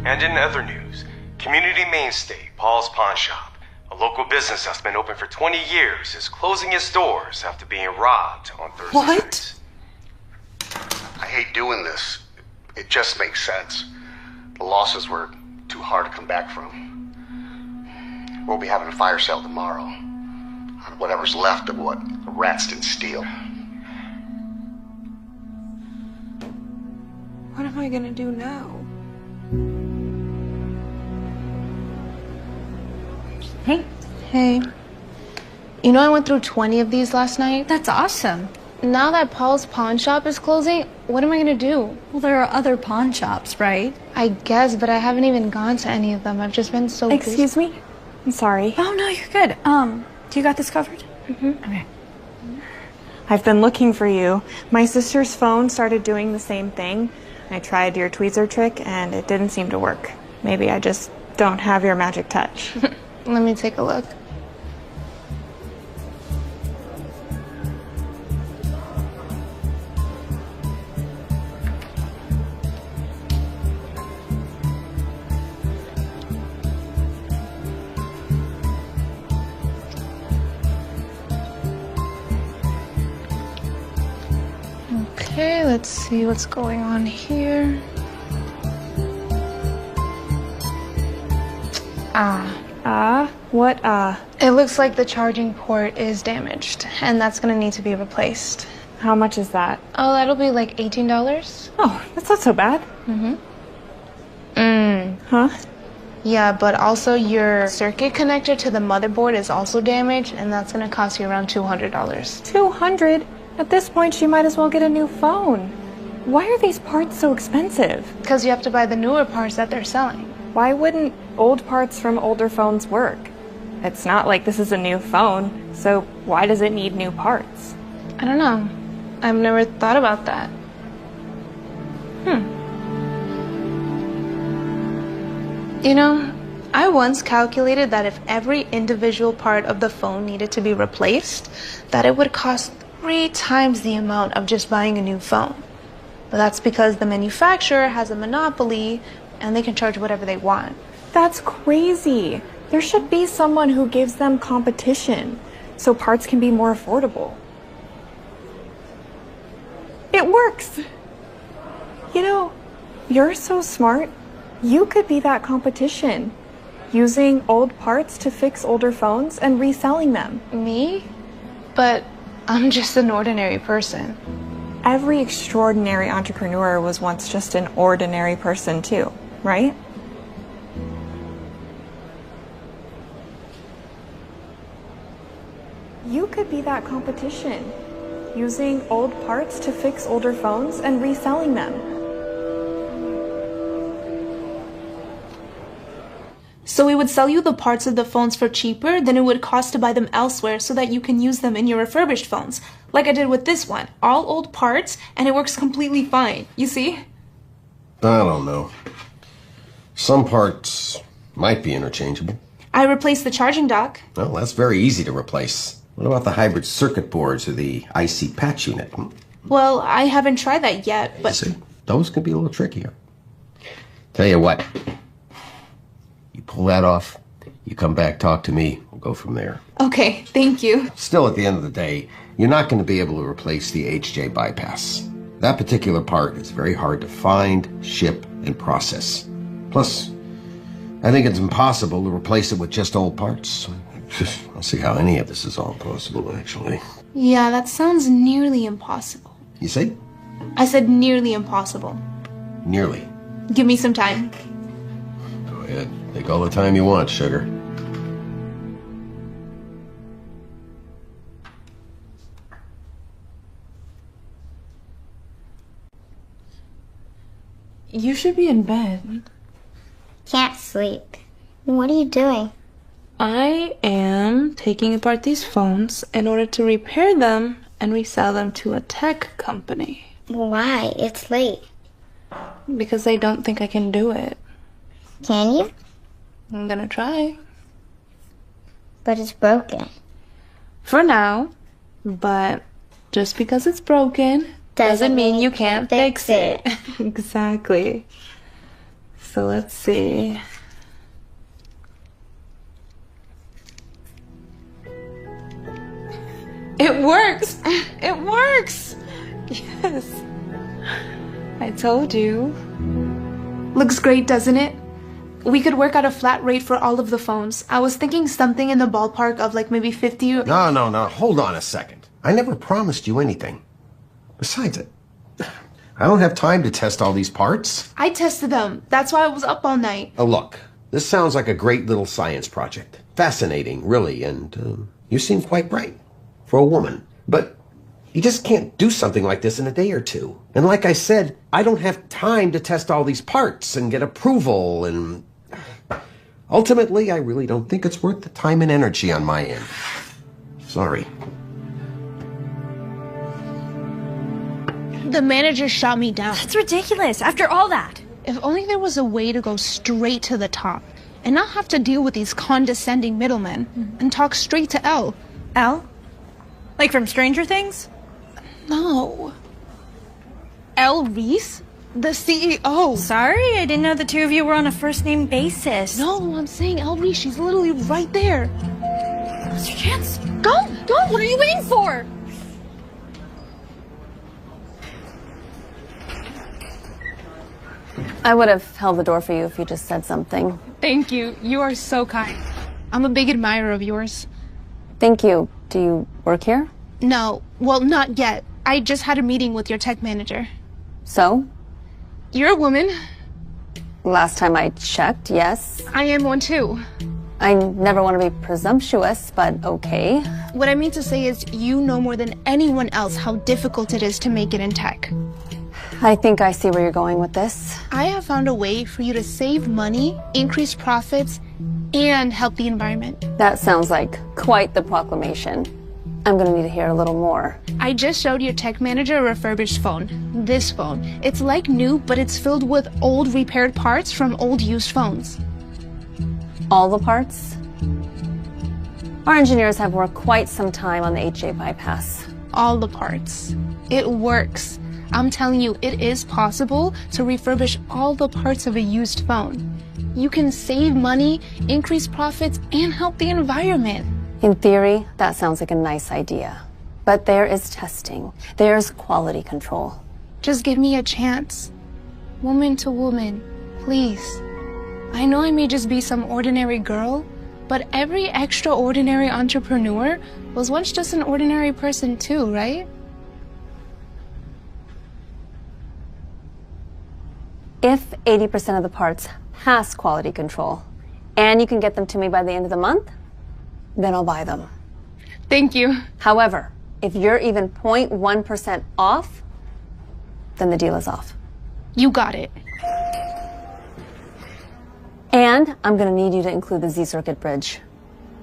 And in other news, community mainstay Paul's Pawn Shop, a local business that's been open for 20 years, is closing its doors after being robbed on Thursday night. I hate doing this. It just makes sense. The losses were too hard to come back from. We'll be having a fire sale tomorrow on whatever's left of what the rats didn't steal. What am I gonna do now? Hey. Hey. You know I went through 20 of these last night? That's awesome. Now that Paul's pawn shop is closing, what am I gonna do? Well, there are other pawn shops, right? I guess, but I haven't even gone to any of them. I've just been so busy. Excuse me? I'm sorry. Oh, no, you're good. Do you got this covered? Mm-hmm. Okay. I've been looking for you. My sister's phone started doing the same thing. I tried your tweezer trick and it didn't seem to work. Maybe I just don't have your magic touch. Let me take a look. Okay, let's see what's going on here. What It looks like the charging port is damaged, and that's gonna need to be replaced. How much is that? Oh, that'll be like $18. Oh, that's not so bad. Huh? Yeah, but also your circuit connector to the motherboard is also damaged, and that's gonna cost you around $200. $200? At this point, she might as well get a new phone. Why are these parts so expensive? Because you have to buy the newer parts that they're selling. Why wouldn't old parts from older phones work? It's not like this is a new phone, so why does it need new parts? I don't know. I've never thought about that. You know, I once calculated that if every individual part of the phone needed to be replaced, that it would cost 3 times the amount of just buying a new phone. But that's because the manufacturer has a monopoly and they can charge whatever they want. That's crazy. There should be someone who gives them competition so parts can be more affordable. It works! You know, you're so smart. You could be that competition, using old parts to fix older phones and reselling them. Me? But I'm just an ordinary person. Every extraordinary entrepreneur was once just an ordinary person too, right? You could be that competition, using old parts to fix older phones and reselling them. So we would sell you the parts of the phones for cheaper than it would cost to buy them elsewhere so that you can use them in your refurbished phones. Like I did with this one. All old parts, and it works completely fine. You see? I don't know. Some parts might be interchangeable. I replaced the charging dock. Well, that's very easy to replace. What about the hybrid circuit boards or the IC patch unit? Well, I haven't tried that yet, but... See, those could be a little trickier. Tell you what. You pull that off, you come back, talk to me, we'll go from there. Okay, thank you. Still, at the end of the day, you're not going to be able to replace the HJ bypass. That particular part is very hard to find, ship, and process. Plus, I think it's impossible to replace it with just old parts. I don't see how any of this is all possible, actually. Yeah, that sounds nearly impossible. You see? I said nearly impossible. Nearly. Give me some time. Go ahead. Take all the time you want, sugar. You should be in bed. Can't sleep. What are you doing? I am taking apart these phones in order to repair them and resell them to a tech company. Why? It's late. Because I don't think I can do it. Can you? I'm gonna try. But it's broken. For now. But just because it's broken doesn't mean you can't fix it. Exactly. So let's see. It works! It works! Yes. I told you. Looks great, doesn't it? We could work out a flat rate for all of the phones. I was thinking something in the ballpark of like maybe 50 or... No. Hold on a second. I never promised you anything. Besides it, I don't have time to test all these parts. I tested them. That's why I was up all night. Oh, look. This sounds like a great little science project. Fascinating, really, and you seem quite bright for a woman. But you just can't do something like this in a day or two. And like I said, I don't have time to test all these parts and get approval, and ultimately, I really don't think it's worth the time and energy on my end. Sorry. The manager shot me down. That's ridiculous. After all that. If only there was a way to go straight to the top and not have to deal with these condescending middlemen and talk straight to Elle. Elle? Like from Stranger Things? No. Elle Reese? The CEO. Sorry, I didn't know the two of you were on a first-name basis. No, I'm saying Elle Reese. She's literally right there. What's your chance? Go! What are you waiting for? I would have held the door for you if you just said something. Thank you. You are so kind. I'm a big admirer of yours. Thank you. Do you work here? No. Well, not yet. I just had a meeting with your tech manager. So? You're a woman. Last time I checked, yes. I am one too. I never want to be presumptuous, but okay. What I mean to say is you know more than anyone else how difficult it is to make it in tech. I think I see where you're going with this. I have found a way for you to save money, increase profits, and help the environment. That sounds like quite the proclamation. I'm gonna need to hear a little more. I just showed your tech manager a refurbished phone. This phone. It's like new, but it's filled with old repaired parts from old used phones. All the parts? Our engineers have worked quite some time on the HA bypass. All the parts. It works. I'm telling you, it is possible to refurbish all the parts of a used phone. You can save money, increase profits, and help the environment. In theory, that sounds like a nice idea. But there is testing. There's quality control. Just give me a chance. Woman to woman, please. I know I may just be some ordinary girl, but every extraordinary entrepreneur was once just an ordinary person too, right? If 80% of the parts pass quality control, and you can get them to me by the end of the month, then I'll buy them. Thank you. However, if you're even 0.1% off, then the deal is off. You got it. And I'm gonna need you to include the Z-circuit bridge.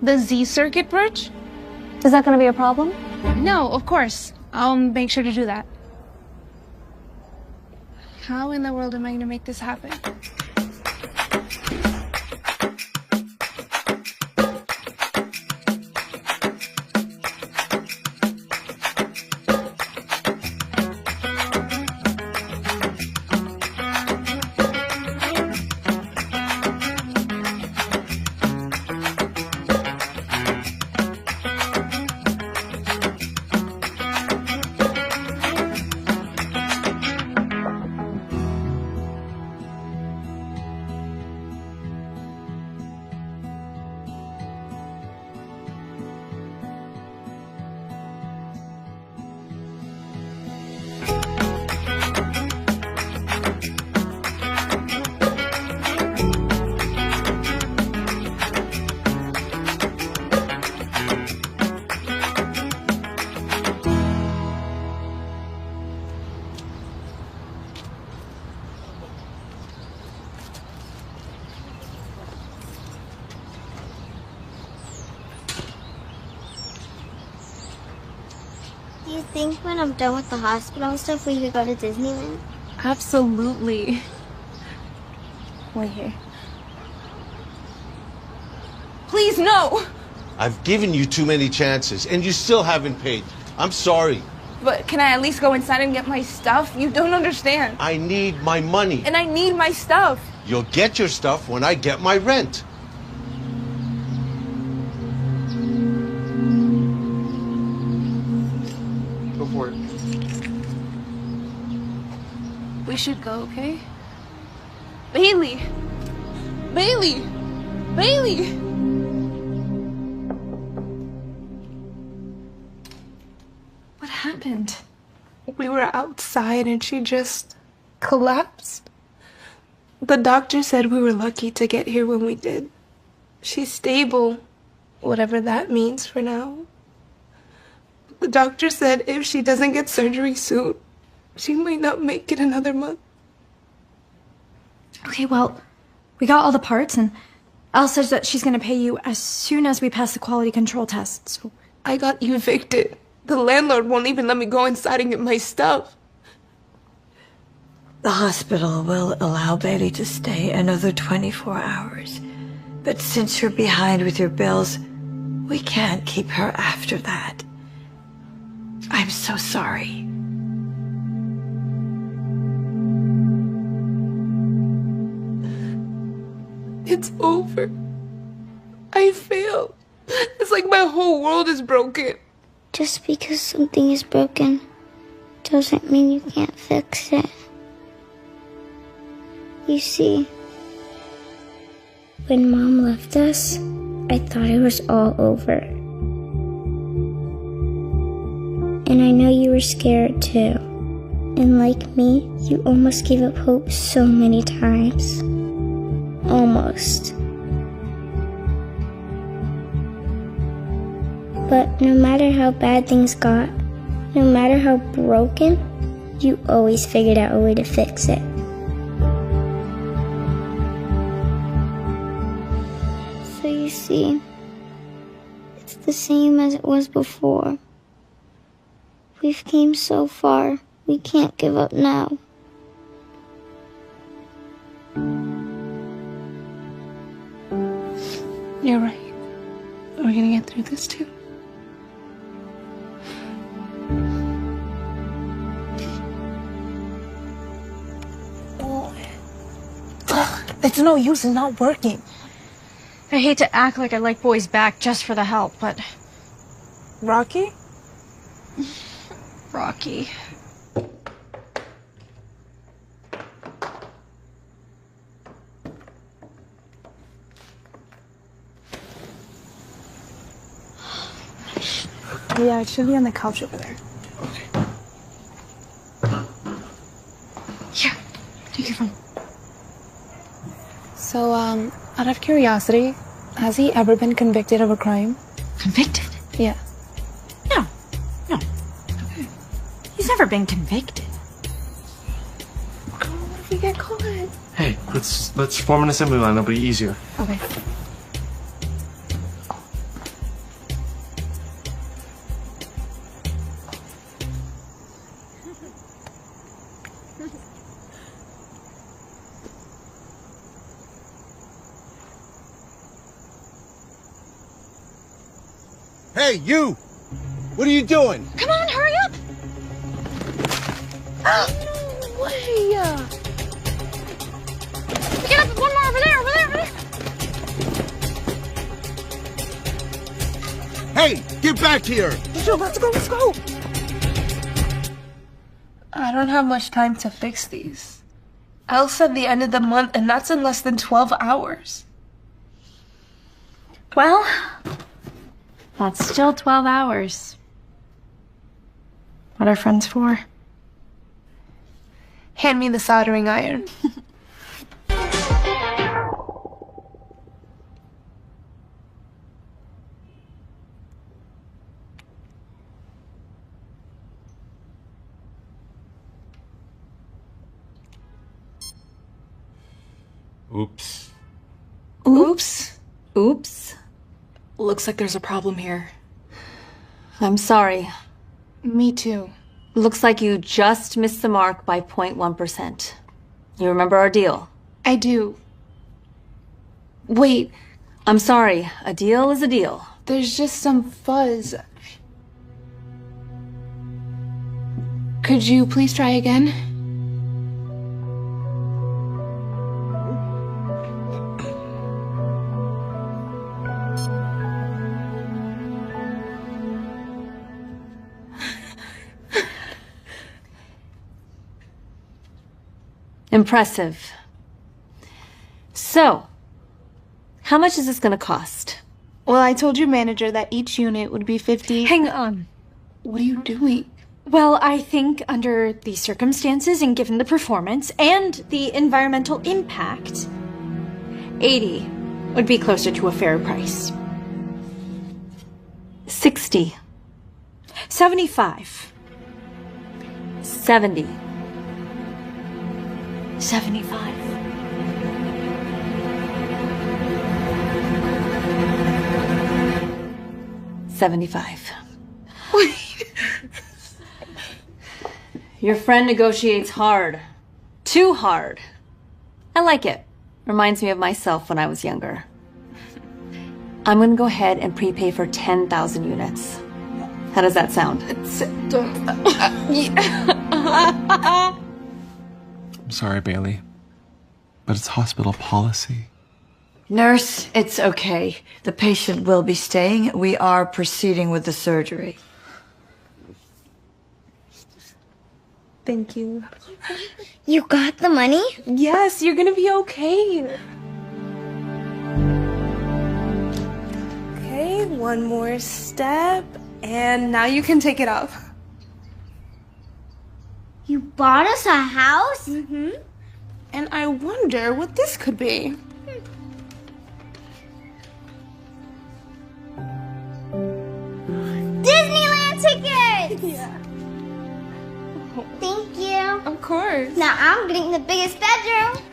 The Z-circuit bridge? Is that gonna be a problem? No, of course. I'll make sure to do that. How in the world am I going to make this happen? think when I'm done with the hospital and stuff, we could go to Disneyland? Absolutely. Wait here. Please, no! I've given you too many chances, and you still haven't paid. I'm sorry. But can I at least go inside and get my stuff? You don't understand. I need my money. And I need my stuff. You'll get your stuff when I get my rent. Go for it. We should go, okay? Bailey! Bailey! Bailey! What happened? We were outside and she just collapsed. The doctor said we were lucky to get here when we did. She's stable, whatever that means for now. The doctor said if she doesn't get surgery soon, she might not make it another month. Okay, well, we got all the parts and Al says that she's gonna pay you as soon as we pass the quality control test, so... I got evicted. The landlord won't even let me go inside and get my stuff. The hospital will allow Bailey to stay another 24 hours. But since you're behind with your bills, we can't keep her after that. I'm so sorry. It's over. I failed. It's like my whole world is broken. Just because something is broken doesn't mean you can't fix it. You see, when Mom left us, I thought it was all over. And I know you were scared too. And like me, you almost gave up hope so many times. Almost. But no matter how bad things got, no matter how broken, you always figured out a way to fix it. So you see, it's the same as it was before. We've came so far, we can't give up now. You're right. We're gonna get through this too. It's no use, it's not working. I hate to act like I like boys back just for the help, but... Rocky? Rocky. Yeah, it should be on the couch over there. Here, take your phone. So, out of curiosity, has he ever been convicted of a crime? Convicted? Yeah. No. Okay. He's never been convicted. What if we get caught? Hey, let's form an assembly line. It'll be easier. Okay. Hey, you! What are you doing? Come on, hurry up! No way! Get up! One more over there, over there, over there! Hey, get back here! Let's go! I don't have much time to fix these. Al said the end of the month, and that's in less than 12 hours. Well, that's still 12 hours. What are friends for? Hand me the soldering iron. Oops. Oops. Oops. Looks like there's a problem here. I'm sorry. Me too. Looks like you just missed the mark by 0.1%. You remember our deal? I do. Wait. I'm sorry. A deal is a deal. There's just some fuzz. Could you please try again? Impressive. So, how much is this going to cost? Well, I told your manager that each unit would be 50. Hang on. What are you doing? Well, I think under the circumstances and given the performance and the environmental impact, 80 would be closer to a fair price. 60. 75. 70. 75. $75. Your friend negotiates hard. Too hard. I like it. Reminds me of myself when I was younger. I'm gonna go ahead and prepay for 10,000 units. How does that sound? I'm sorry, Bailey, but it's hospital policy. Nurse, it's okay. The patient will be staying. We are proceeding with the surgery. Thank you. You got the money? Yes, you're gonna be okay. Okay, one more step, and now you can take it off. You bought us a house? Mm-hmm. And I wonder what this could be. Disneyland tickets! Yeah. Thank you. Of course. Now I'm getting the biggest bedroom.